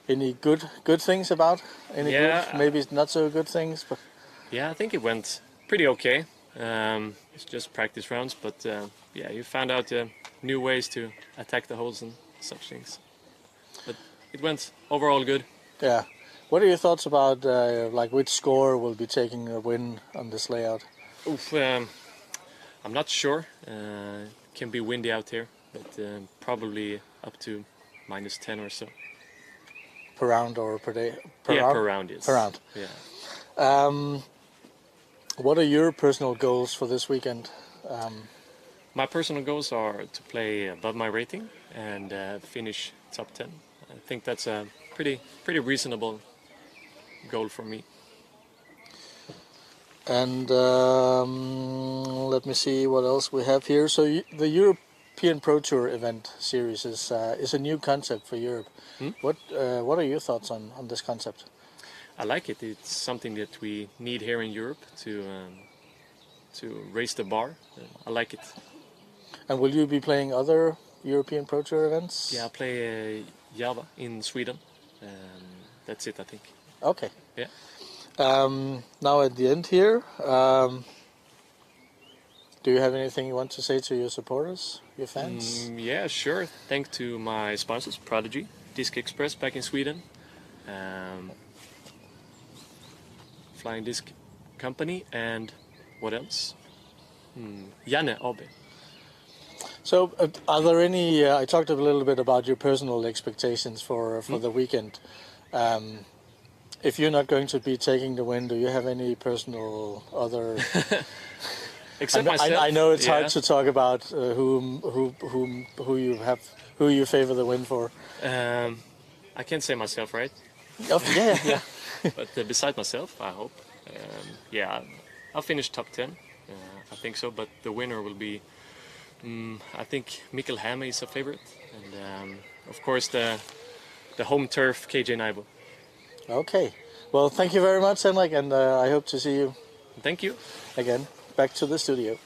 Any good things about? Any Yeah, good, maybe not so good things, but Yeah, I think it went pretty okay. It's just practice rounds, but yeah, you found out new ways to attack the holes and such things. But it went overall good. yeah. What are your thoughts about like which score will be taking a win on this layout? Oof, I'm not sure. It can be windy out here, but probably up to -10 or so. Per round or per day? Per round, yes. Per round. Yeah. What are your personal goals for this weekend? My personal goals are to play above my rating and finish top 10. I think that's a pretty reasonable goal for me. And let me see what else we have here. So the European Pro Tour event series is a new concept for Europe. What are your thoughts on this concept? I like it. It's something that we need here in Europe to raise the bar. I like it. And will you be playing other European Pro Tour events? Yeah, I play Java in Sweden. That's it, I think. Okay. Yeah. Now at the end here, do you have anything you want to say to your supporters, your fans? Yeah, sure. Thanks to my sponsors, Prodigy, Disc Express back in Sweden, Flying Disc Company, and what else? Janne AB. So are there any, I talked a little bit about your personal expectations for the weekend. If you're not going to be taking the win, do you have any personal other... Except myself. I know it's yeah. hard to talk about who you favor the win for. I can't say myself, right? Oh, yeah. But beside myself, I hope. Yeah, I'll finish top 10. I think so. But the winner will be, I think Mikael Häme is a favorite, and of course the home turf KJ Nybo. Okay. Well, thank you very much, Henric, and I hope to see you. Thank you. Again, back to the studio.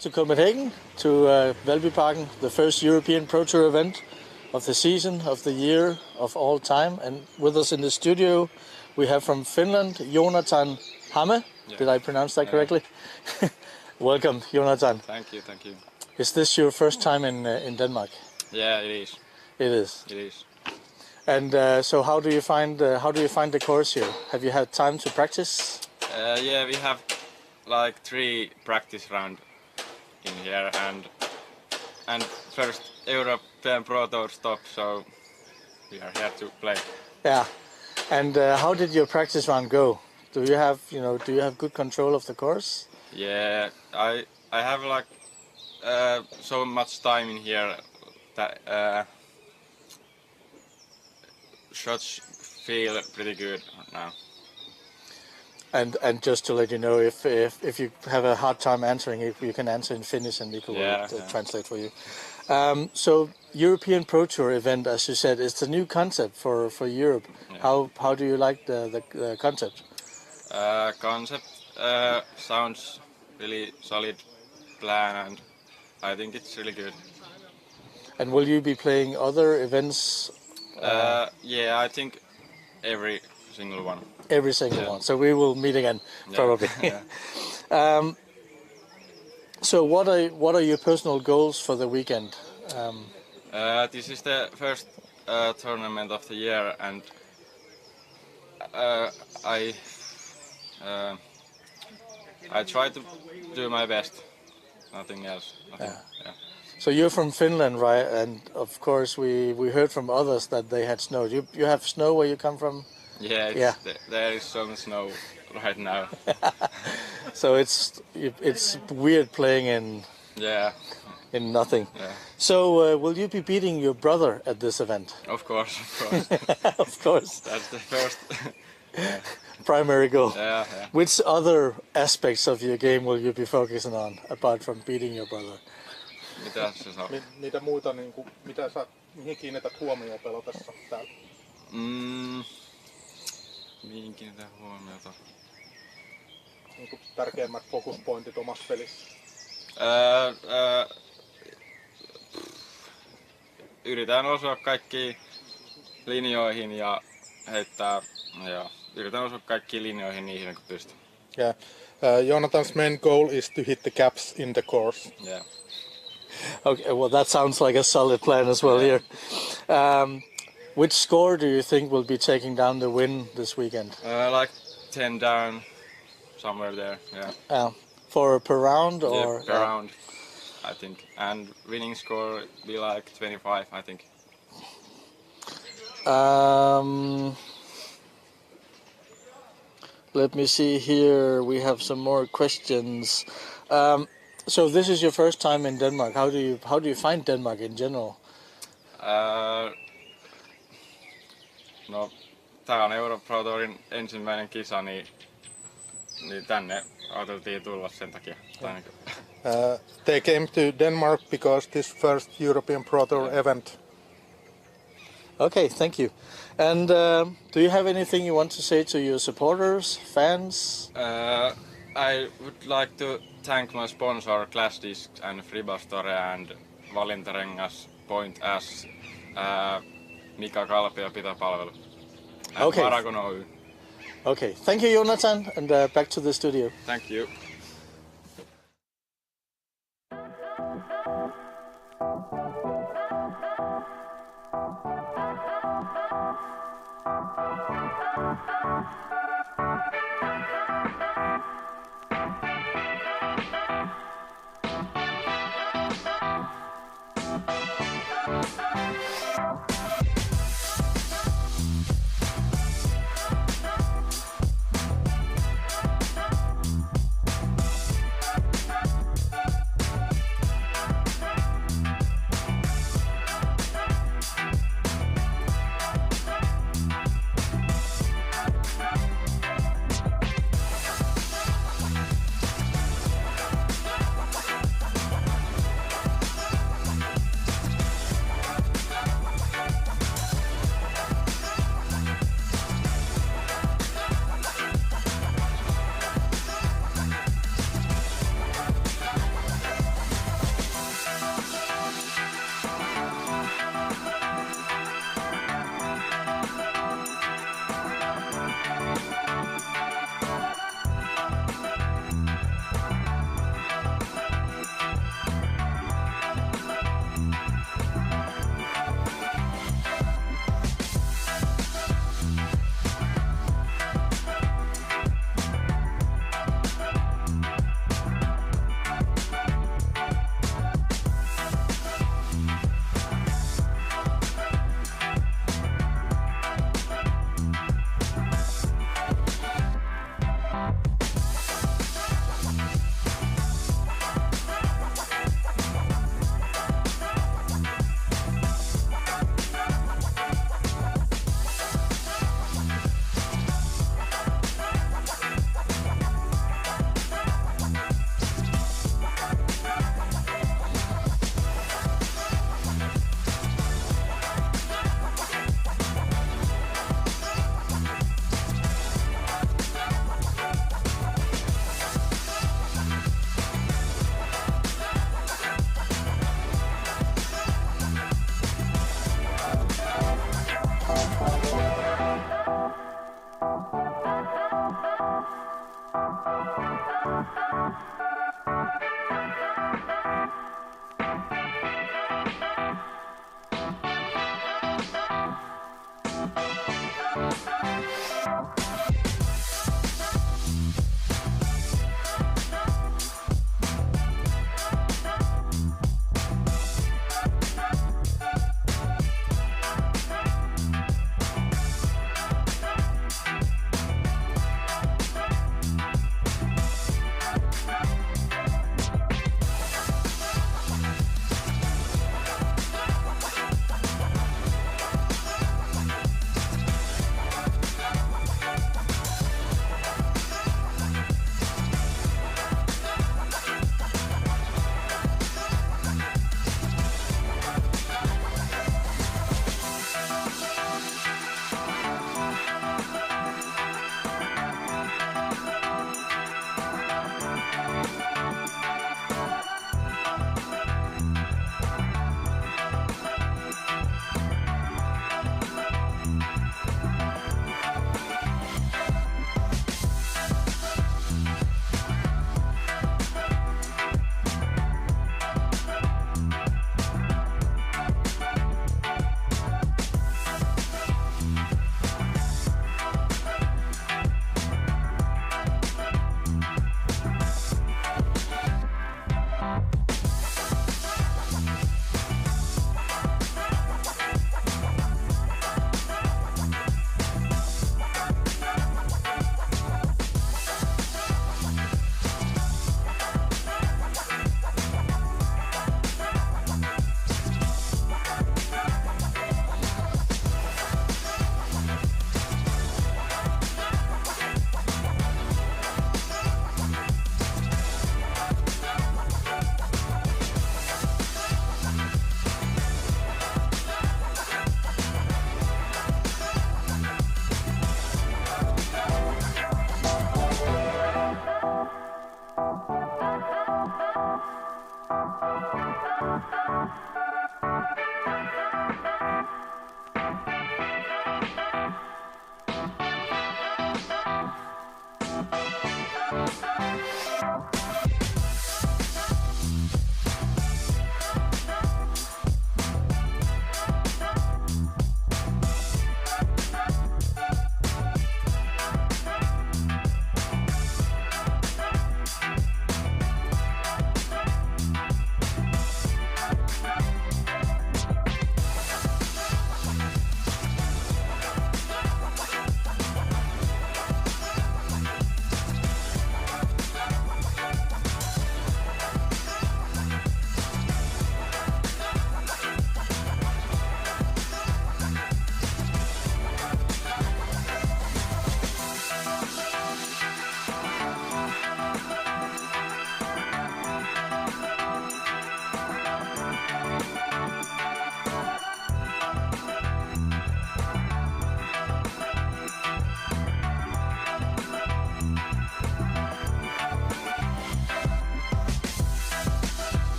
To Copenhagen, to Valbyparken, the first European Pro Tour event of the season, of the year, of all time. And with us in the studio, we have from Finland, Joonatan Häme. Yeah. Did I pronounce that correctly? Welcome, Joonatan. Thank you, thank you. Is this your first time in Denmark? Yeah, it is. It is. It is. And so, how do you find the course here? Have you had time to practice? Yeah, we have like 3 practice rounds in here, and first European Pro Tour stop, so we are here to play. Yeah. And how did your practice round go? Do you have good control of the course? Yeah, I have like so much time in here that shots feel pretty good now. And just to let you know, if you have a hard time answering, if you can answer in Finnish and Mikko will translate for you. So European Pro Tour event, as you said, is the new concept for Europe. Yeah. How do you like the concept? Concept sounds really solid plan, and I think it's really good. And will you be playing other events? Yeah, I think every single one. Every single one. So we will meet again, probably. Yeah. So what are your personal goals for the weekend? This is the first tournament of the year, and I try to do my best. Nothing else. Yeah. So you're from Finland, right? And of course we heard from others that they had snow. You have snow where you come from? Yeah, there is some snow right now. So it's weird playing in nothing. Yeah. So will you be beating your brother at this event? Of course. Of course. That's the first primary goal. Yeah. Which other aspects of your game will you be focusing on apart from beating your brother? Mitä se saa? Mitä muuta mihin kiinnität huomioon pelotessa täällä? Mihin kiinnitän huomiota? Tärkeimmät fokuspointit omassa pelissä? Yritän osua kaikkiin linjoihin ja heittää. Yritän osua kaikkiin linjoihin niihin kun pystyn. Yeah. Joonatan's main goal is to hit the caps in the course. Yeah. Okay, well that sounds like a solid plan as well here. Which score do you think will be taking down the win this weekend? Like 10 down, somewhere there, yeah. For per round or? Yeah, per round, I think. And winning score be like 25, I think. Let me see here. We have some more questions. So this is your first time in Denmark. How do you find Denmark in general? No, tää on Pro Tourin ensimmäinen kisa, niin tänne ajateltiin tulla sen takia. They came to Denmark because this first European Pro Tour event. Okay, thank you. And do you have anything you want to say to your supporters, fans? I would like to thank my sponsor Clash Discs and Fribastore and Valintarengas, Point S, Mika Kalpio Pitopalvelu, and Paragon Oy. Okay, thank you, Joonatan, and back to the studio. Thank you.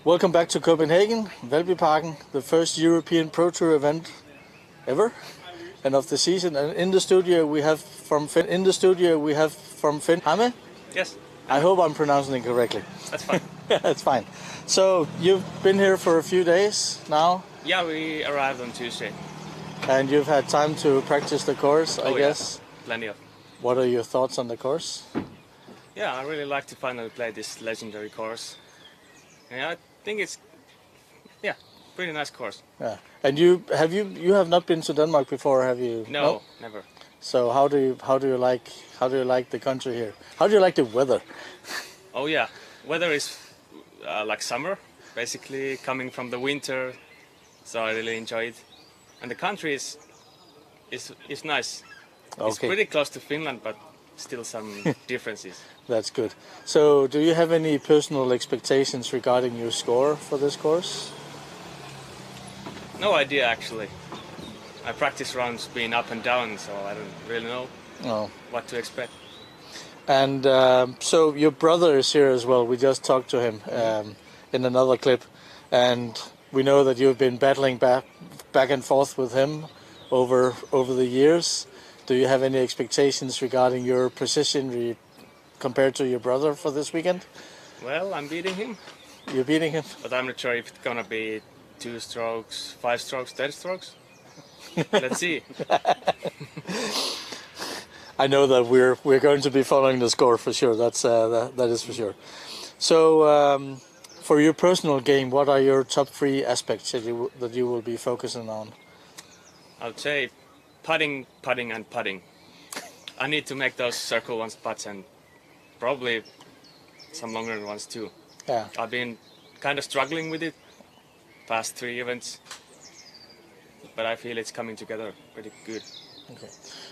Welcome back to Copenhagen, Valbyparken, the first European Pro Tour event ever and of the season. And in the studio we have from Häme. Yes. I hope I'm pronouncing it correctly. That's fine. Yeah, that's fine. So you've been here for a few days now? Yeah, we arrived on Tuesday. And you've had time to practice the course, I guess? Yeah. Plenty of. What are your thoughts on the course? Yeah, I really like to finally play this legendary course. And I think it's, pretty nice course. Yeah. And you have not been to Denmark before, have you? No, never. So how do you like the country here? How do you like the weather? Oh yeah, weather is like summer, basically coming from the winter, so I really enjoy it. And the country is nice. Okay. It's pretty close to Finland, but still some differences. That's good. So do you have any personal expectations regarding your score for this course? No idea actually. My practice rounds been up and down, so I don't really know what to expect. And so your brother is here as well. We just talked to him in another clip, and we know that you've been battling back and forth with him over the years. Do you have any expectations regarding your position compared to your brother for this weekend? Well, I'm beating him. You're beating him? But I'm not sure if it's gonna be 2 strokes, 5 strokes, 10 strokes. Let's see. I know that we're going to be following the score for sure. That is for sure. So for your personal game, what are your top 3 aspects that you will be focusing on? I would say putting, and putting. I need to make those circle ones putts and probably some longer ones too. Yeah. I've been kind of struggling with it past 3 events, but I feel it's coming together pretty good. Okay.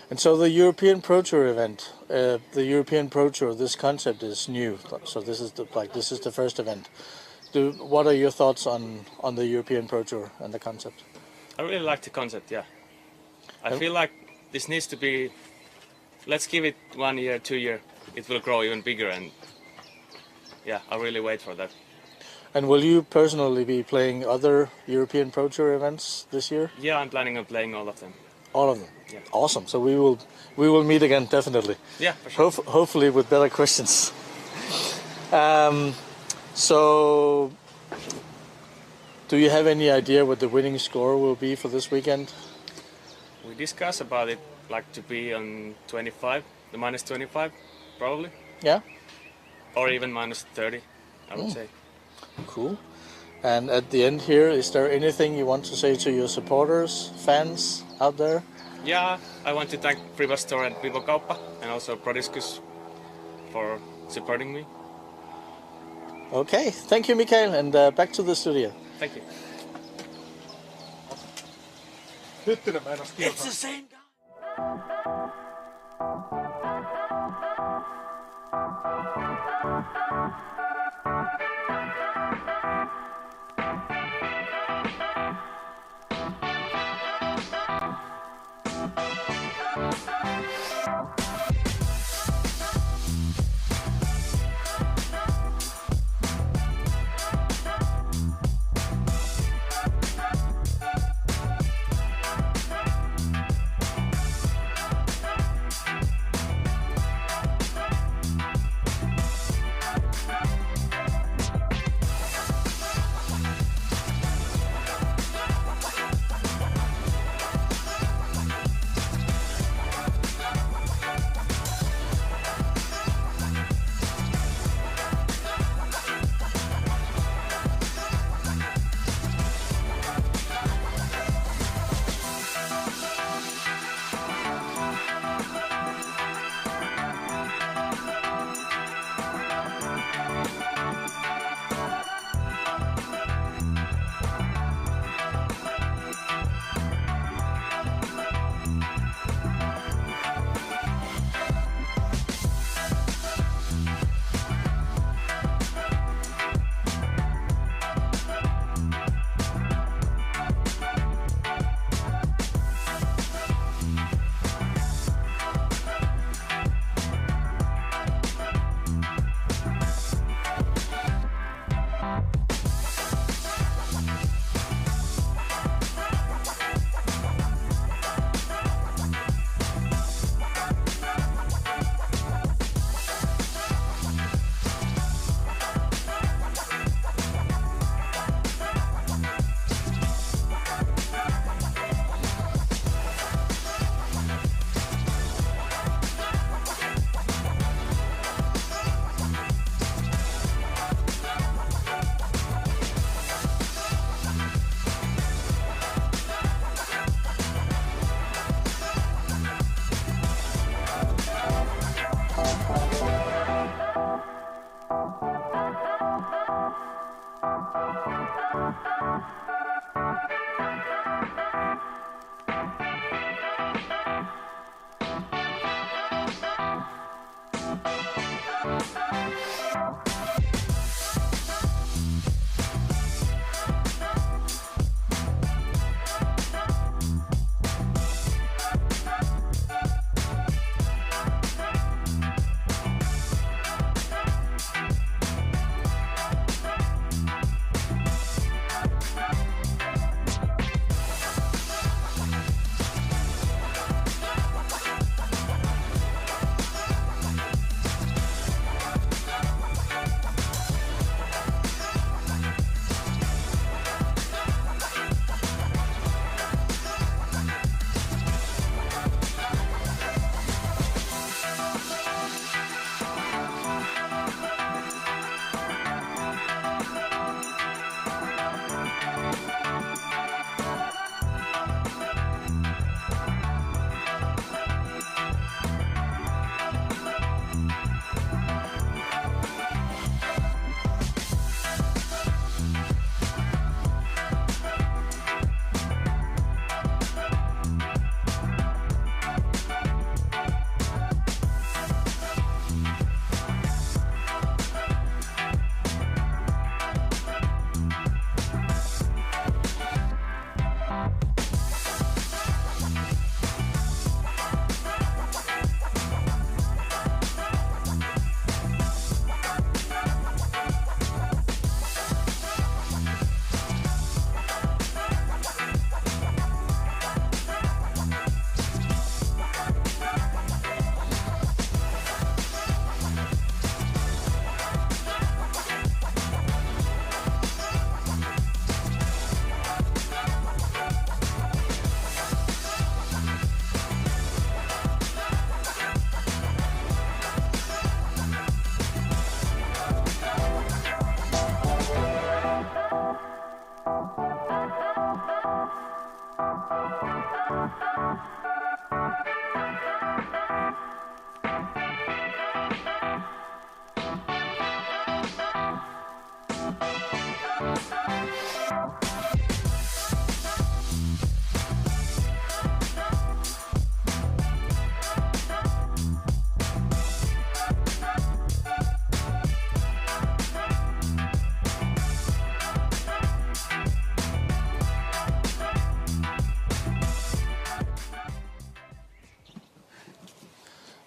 And so the European Pro Tour event, the European Pro Tour, this concept is new. So this is the first event. What are your thoughts on the European Pro Tour and the concept? I really like the concept, yeah. I feel like this needs to be, let's give it 1 year, 2 year, it will grow even bigger, and yeah, I'll really wait for that. And will you personally be playing other European Pro Tour events this year? Yeah, I'm planning on playing all of them. All of them? Yeah. Awesome. So we will meet again, definitely. Yeah, for sure. Hopefully with better questions. So do you have any idea what the winning score will be for this weekend? We discussed about it, like to be on 25, the minus 25, probably. Yeah. Or even minus 30, I would say. Cool. And at the end here, is there anything you want to say to your supporters, fans out there? Yeah, I want to thank Friba Store and Vivo Kauppa and also Prodiscus for supporting me. Okay, thank you, Mikael, and back to the studio. Thank you. It's the same guy.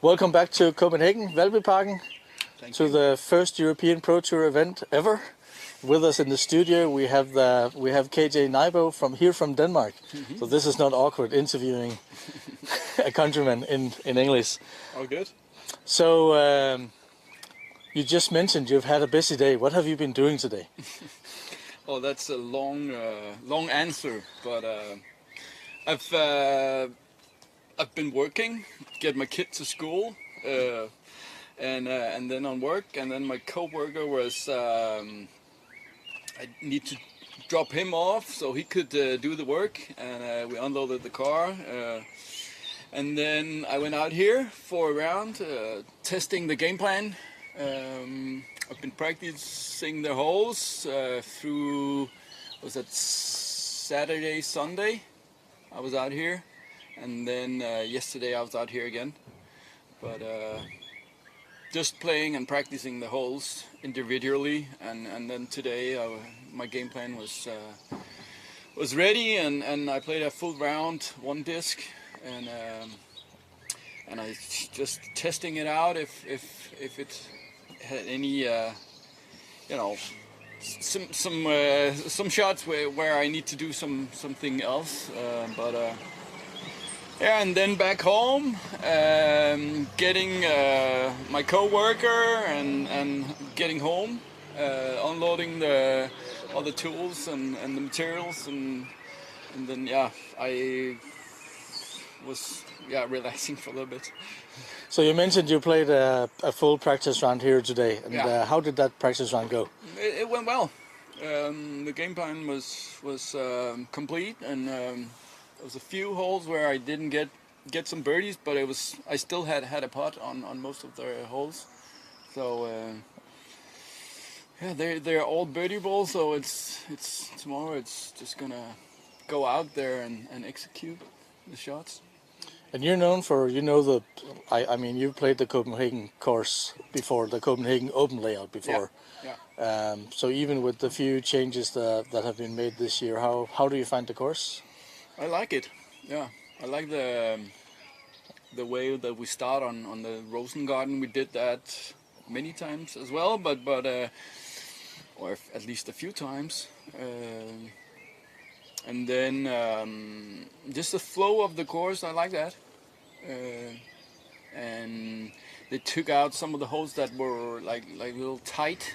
Welcome back to Copenhagen, Valbyparken, to the first European Pro Tour event ever. With us in the studio, we have KJ Nybo from Denmark. So this is not awkward interviewing a countryman in English. All good. So you just mentioned you've had a busy day. What have you been doing today? Oh, that's a long answer, but I've been working, get my kid to school, and then on work, and then my co-worker was I need to drop him off so he could do the work, and we unloaded the car, and then I went out here for a round, testing the game plan. I've been practicing the holes through, was that Saturday, Sunday? I was out here, and then yesterday I was out here again. But just playing and practicing the holes individually, and then today my game plan was ready, and I played a full round, one disc, and I just testing it out if it had any some shots where I need to do something else, but yeah, and then back home, getting my co-worker and getting home, unloading all the tools and the materials, and then yeah, I was relaxing for a little bit. So you mentioned you played a full practice round here today, and yeah. How did that practice round go? It went well. The game plan was complete, and there was a few holes where I didn't get some birdies, but I still had a putt on most of the holes. So Yeah, they're all birdie balls, so it's tomorrow. It's just gonna go out there and execute the shots. And you're known for, I mean, you've played the Copenhagen course before, the Copenhagen Open layout before. Yeah. So even with the few changes that have been made this year, how do you find the course? I like it. Yeah, I like the way that we start on the Rosengarten. We did that many times as well, but or at least a few times. And then just the flow of the course, I like that. And they took out some of the holes that were like a little tight.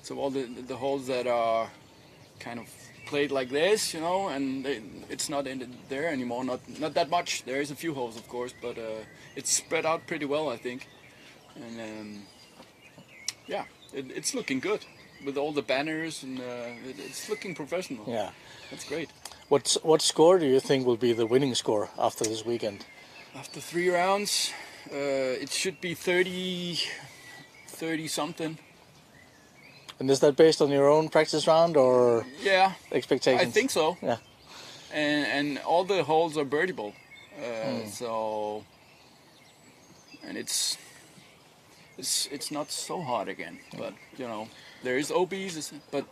So all the holes that are kind of played like this, and it's not ended there anymore. Not that much. There is a few holes, of course, but it's spread out pretty well, I think. And yeah, it's looking good with all the banners, and it's looking professional. Yeah, that's great. What score do you think will be the winning score after this weekend? After 3 rounds, it should be 30 something. And is that based on your own practice round or expectations? I think so. Yeah. And all the holes are birdieable. So, and it's not so hard again, but there is OBs, but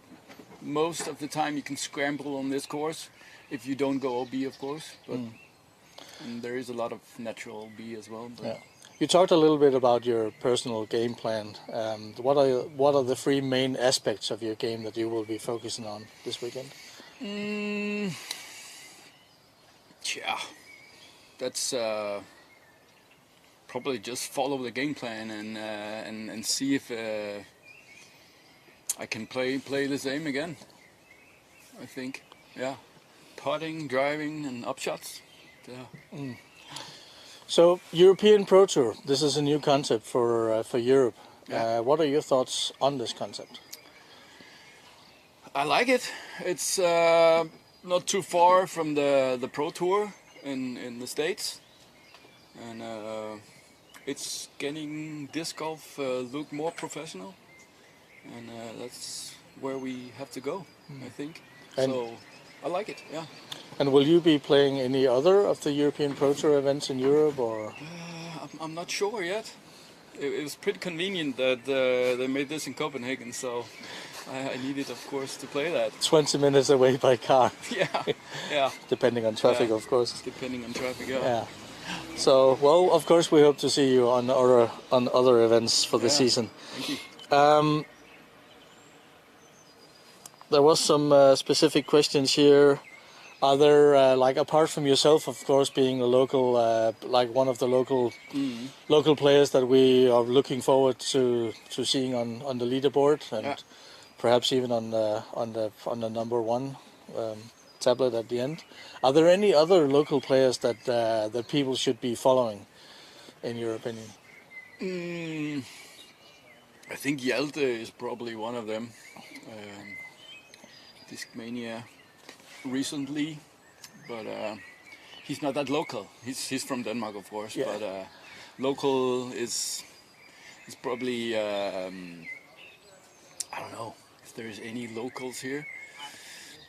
most of the time you can scramble on this course if you don't go OB, of course. But and there is a lot of natural OB as well. But. Yeah. You talked a little bit about your personal game plan. What are the 3 main aspects of your game that you will be focusing on this weekend? Yeah, that's probably just follow the game plan and see if I can play the same again. I think, yeah, putting, driving, and upshots. Yeah. So European Pro Tour, this is a new concept for Europe. Yeah. What are your thoughts on this concept? I like it. It's not too far from the Pro Tour in the States, and it's getting disc golf look more professional, and that's where we have to go, I think. And so I like it. Yeah. And will you be playing any other of the European Pro Tour events in Europe, or? I'm not sure yet. It was pretty convenient that they made this in Copenhagen, so I needed, of course, to play that. 20 minutes away by car. Yeah. Depending on traffic, of course. Depending on traffic, yeah. Yeah. So, well, of course, we hope to see you on other events for the season. Thank you. There was some specific questions here. Are there, like, apart from yourself, of course, being a local, like one of the local players that we are looking forward to seeing on the leaderboard, and perhaps even on the number 1 tablet at the end. Are there any other local players that people should be following, in your opinion? I think Hjalte is probably one of them. Discmania recently, but he's not that local. He's from Denmark, of course, but local is probably I don't know if there's any locals here,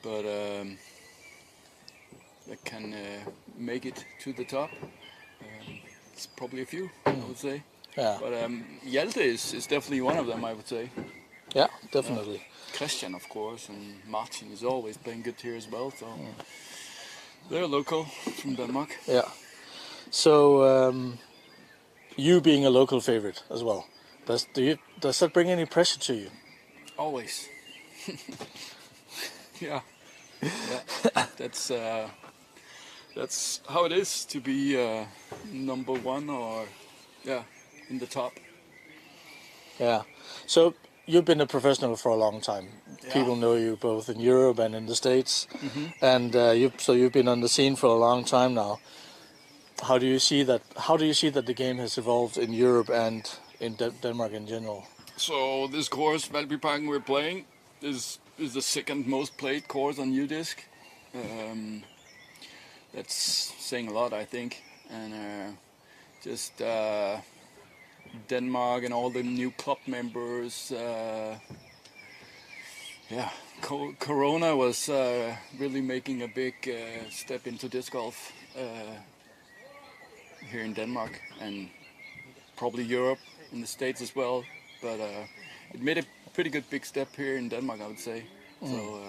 but that can make it to the top. It's probably a few, I would say. Yeah. But Hjalte is definitely one of them, I would say. Yeah, definitely. Christian, of course, and Martin is always playing good here as well. So they're local from Denmark. Yeah. So you being a local favorite as well, does that bring any pressure to you? Always. Yeah. That's how it is to be number 1 or in the top. Yeah. So you've been a professional for a long time. Yeah. People know you both in Europe and in the States, and you've been on the scene for a long time now. How do you see that? How do you see that the game has evolved in Europe and in Denmark in general? So this course, Valby Parken, we're playing is the second most played course on UDisc. That's saying a lot, I think, and just Denmark and all the new club members. Corona was really making a big step into disc golf here in Denmark and probably Europe, in the States as well. But it made a pretty good big step here in Denmark, I would say. So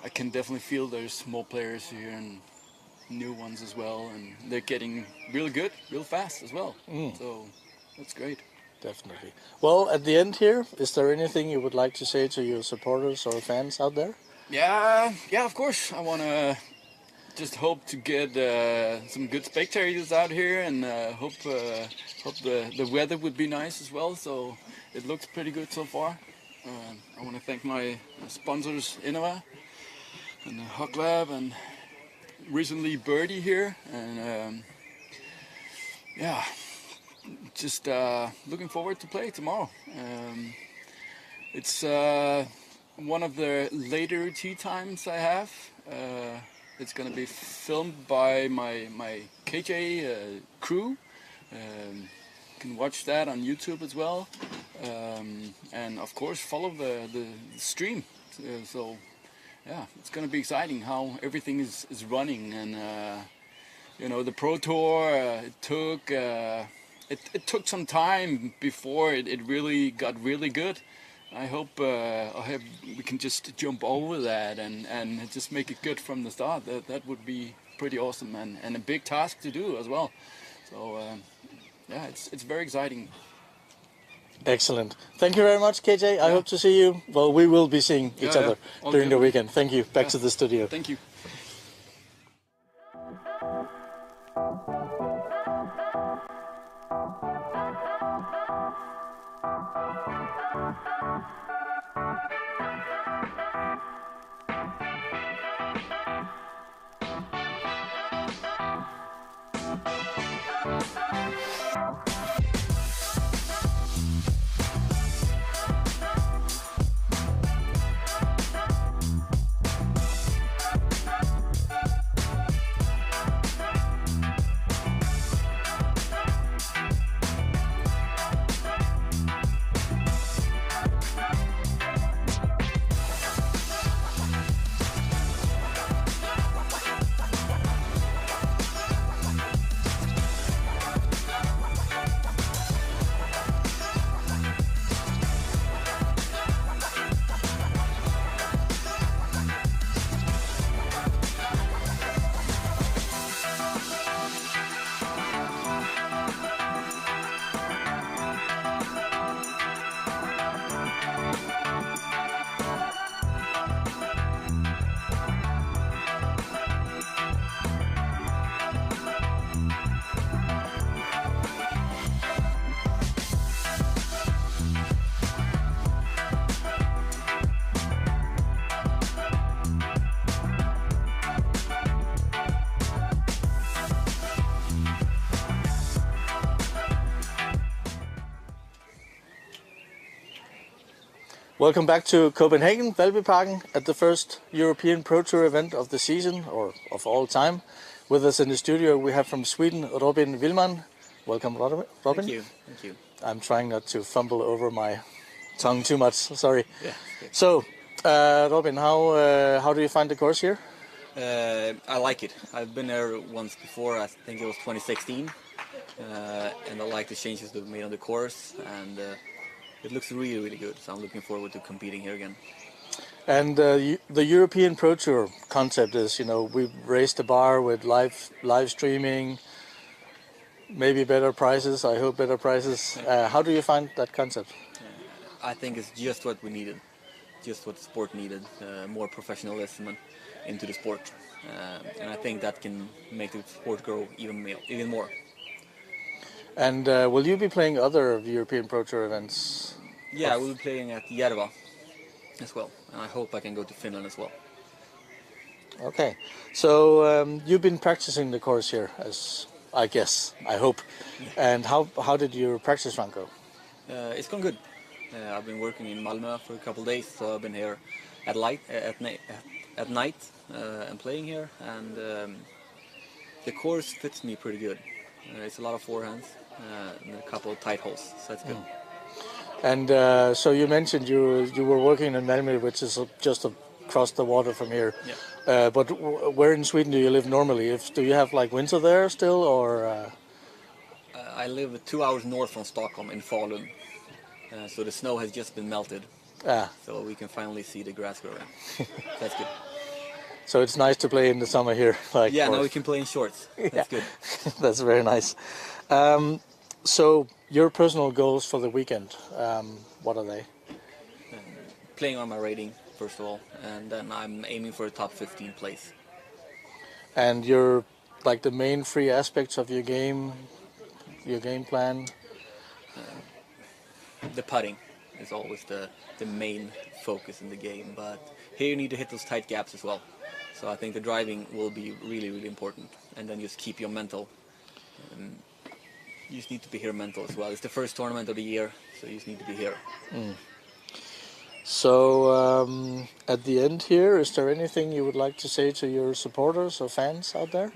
I can definitely feel there's more players here and new ones as well, and they're getting real good, real fast as well. So that's great. Definitely. Well, at the end here, is there anything you would like to say to your supporters or fans out there? Yeah, of course. I want to just hope to get some good spectators out here, and hope the weather would be nice as well. So it looks pretty good so far. I want to thank my sponsors, Innova and Hog Lab, and recently Birdie here, and just looking forward to play tomorrow. It's one of the later tee times I have. It's going to be filmed by my KJ crew. You can watch that on YouTube as well, and of course follow the stream. So it's going to be exciting how everything is running, and the Pro Tour. It took some time before it really got really good. I hope we can just jump over that and just make it good from the start. That would be pretty awesome, and a big task to do as well. So it's very exciting. Excellent. Thank you very much, KJ. I hope to see you. Well, we will be seeing each other during the weekend. Thank you. Back to the studio. Thank you. Welcome back to Copenhagen, Valbyparken, at the first European Pro Tour event of the season, or of all time. With us in the studio we have from Sweden, Robin Villman. Welcome, Robin. Thank you. Thank you. I'm trying not to fumble over my tongue too much, sorry. Yeah. So, Robin, how do you find the course here? I like it. I've been there once before, I think it was 2016. And I like the changes they've made on the course, and it looks really, really good. So I'm looking forward to competing here again. And the European Pro Tour concept is, we raised the bar with live streaming, maybe better prices, I hope better prices. How do you find that concept? I think it's just what we needed, just what the sport needed, more professionalism into the sport. And I think that can make the sport grow even more. And will you be playing other European Pro Tour events? Yeah, I will be playing at Järva as well, and I hope I can go to Finland as well. Okay, so you've been practicing the course here, as I hope. And how did your practice run go? It's gone good. I've been working in Malmö for a couple of days, so I've been here at night and playing here, and the course fits me pretty good. It's a lot of forehands, and a couple of tight holes, so that's good. And so you mentioned you were working in Malmö, which is just across the water from here. Yeah. But where in Sweden do you live normally? Do you have like winter there still, or? I live 2 hours north from Stockholm in Falun, so the snow has just been melted. So we can finally see the grass growing. That's good. So it's nice to play in the summer here. Now we can play in shorts. That's good. That's very nice. So your personal goals for the weekend, what are they? Playing on my rating, first of all, and then I'm aiming for a top 15 place. And your the main three aspects of your game plan? The putting is always the main focus in the game, but here you need to hit those tight gaps as well. So I think the driving will be really, really important, and then just keep your mental. You just need to be here mental as well. It's the first tournament of the year, so you just need to be here. So at the end here, is there anything you would like to say to your supporters or fans out there?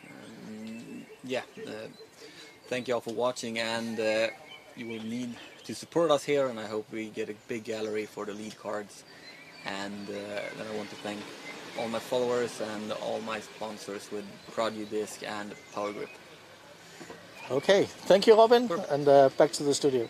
Thank you all for watching, and you will need to support us here, and I hope we get a big gallery for the lead cards. And then I want to thank all my followers and all my sponsors with Disc and Power Grip. Okay, thank you, Robin, and back to the studio.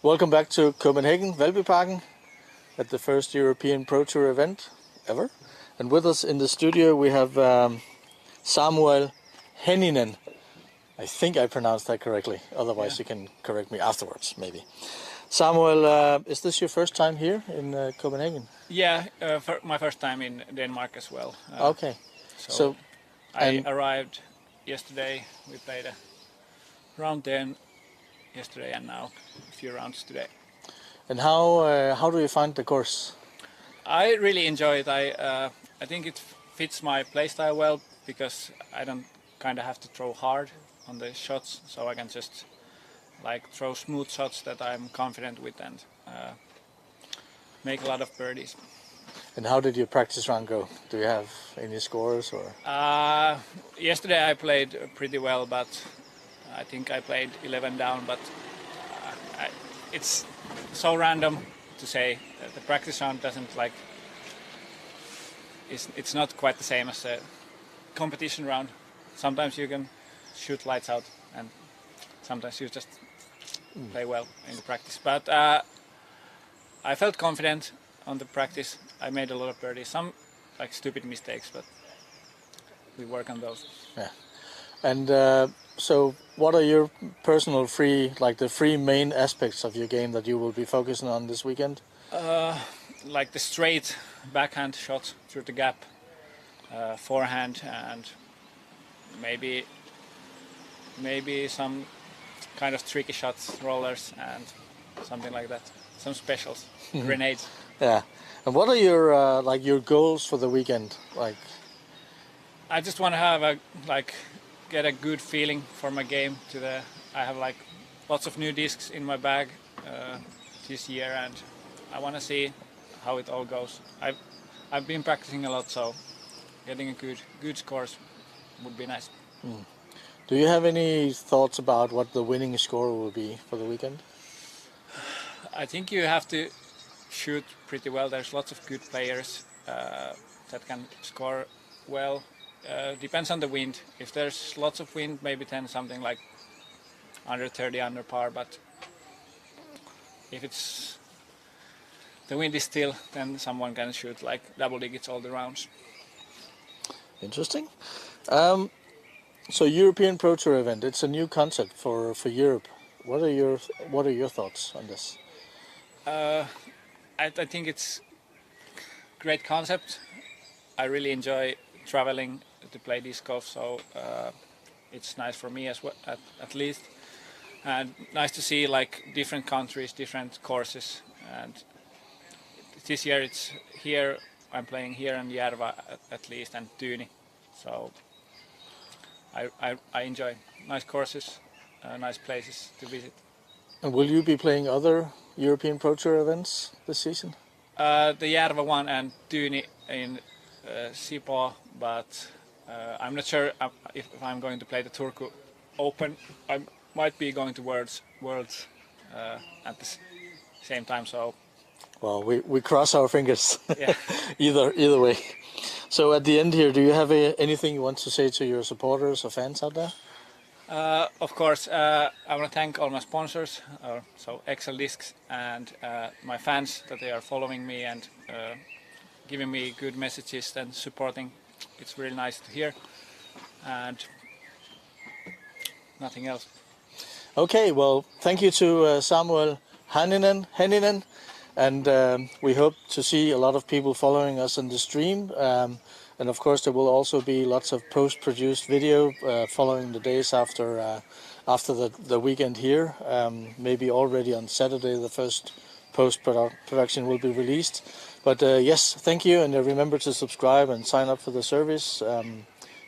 Welcome back to Copenhagen, Valbyparken, at the first European Pro Tour event ever. And with us in the studio we have Samuel Hänninen. I think I pronounced that correctly, otherwise you can correct me afterwards, maybe. Samuel, is this your first time here in Copenhagen? Yeah, my first time in Denmark as well. Okay. So I arrived yesterday. We played a round 10 yesterday and now a few rounds today. And how do you find the course? I really enjoy it. I think it fits my playstyle well because I don't kind of have to throw hard on the shots, so I can just like throw smooth shots that I'm confident with and make a lot of birdies. And how did your practice round go? Do you have any scores or? Yesterday I played pretty well, but I think I played 11 down, but it's so random to say. The practice round doesn't like, it's not quite the same as a competition round. Sometimes you can shoot lights out and sometimes you just play well in the practice. But I felt confident on the practice. I made a lot of birdies, some like stupid mistakes, but we work on those. Yeah. And so what are your personal the three main aspects of your game that you will be focusing on this weekend? Like the straight backhand shot through the gap, forehand, and maybe some kind of tricky shots, rollers and something like that. Some specials, grenades. Yeah. And what are your your goals for the weekend? Like, I just want to have get a good feeling for my game. I have like lots of new discs in my bag this year, and I want to see how it all goes. I've been practicing a lot, so getting a good scores would be nice. Do you have any thoughts about what the winning score will be for the weekend? I think you have to shoot pretty well. There's lots of good players that can score well. Depends on the wind. If there's lots of wind, maybe 10 something like under 30 under par, but if the wind is still, then someone can shoot like double digits all the rounds. Interesting. So European Pro Tour event, it's a new concept for Europe. What are your thoughts on this? I think it's great concept. I really enjoy traveling to play disc golf, so it's nice for me as well, at least, and nice to see like different countries, different courses. And this year it's here. I'm playing here in Järva at least, and Tyni, so I enjoy nice courses, nice places to visit. And will you be playing other European Pro Tour events this season? The Järva one and Tyni in Sipoo, but I'm not sure if I'm going to play the Turku Open. I might be going to Worlds at the same time, so Well, we cross our fingers. Yeah. either way. So at the end here, do you have anything you want to say to your supporters or fans out there? Of course, I want to thank all my sponsors, so Excel Discs, and my fans that they are following me and giving me good messages and supporting. It's really nice to hear, and nothing else. Okay, well, thank you to Samuel Hänninen, and we hope to see a lot of people following us on the stream. And of course, there will also be lots of post-produced video following the days after the weekend here. Maybe already on Saturday, the first post-production will be released. But yes, thank you, and remember to subscribe and sign up for the service.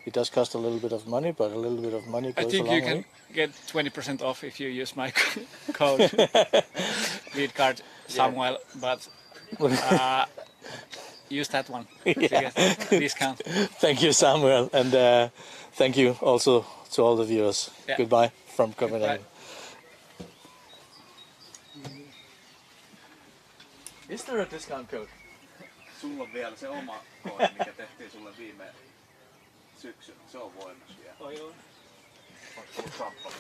It does cost a little bit of money, but a little bit of money goes a long way. I think you can get 20% off if you use my code, lead card Samuel, but use that one to get discount. Thank you, Samuel, and thank you also to all the viewers. Yeah. Goodbye from Copenhagen. Is there a discount code? Sulla on vielä se oma koodi, mikä tehtiin sulle viime syksynä. Se on voimassa vielä. Oh, joo. On tullut champagne.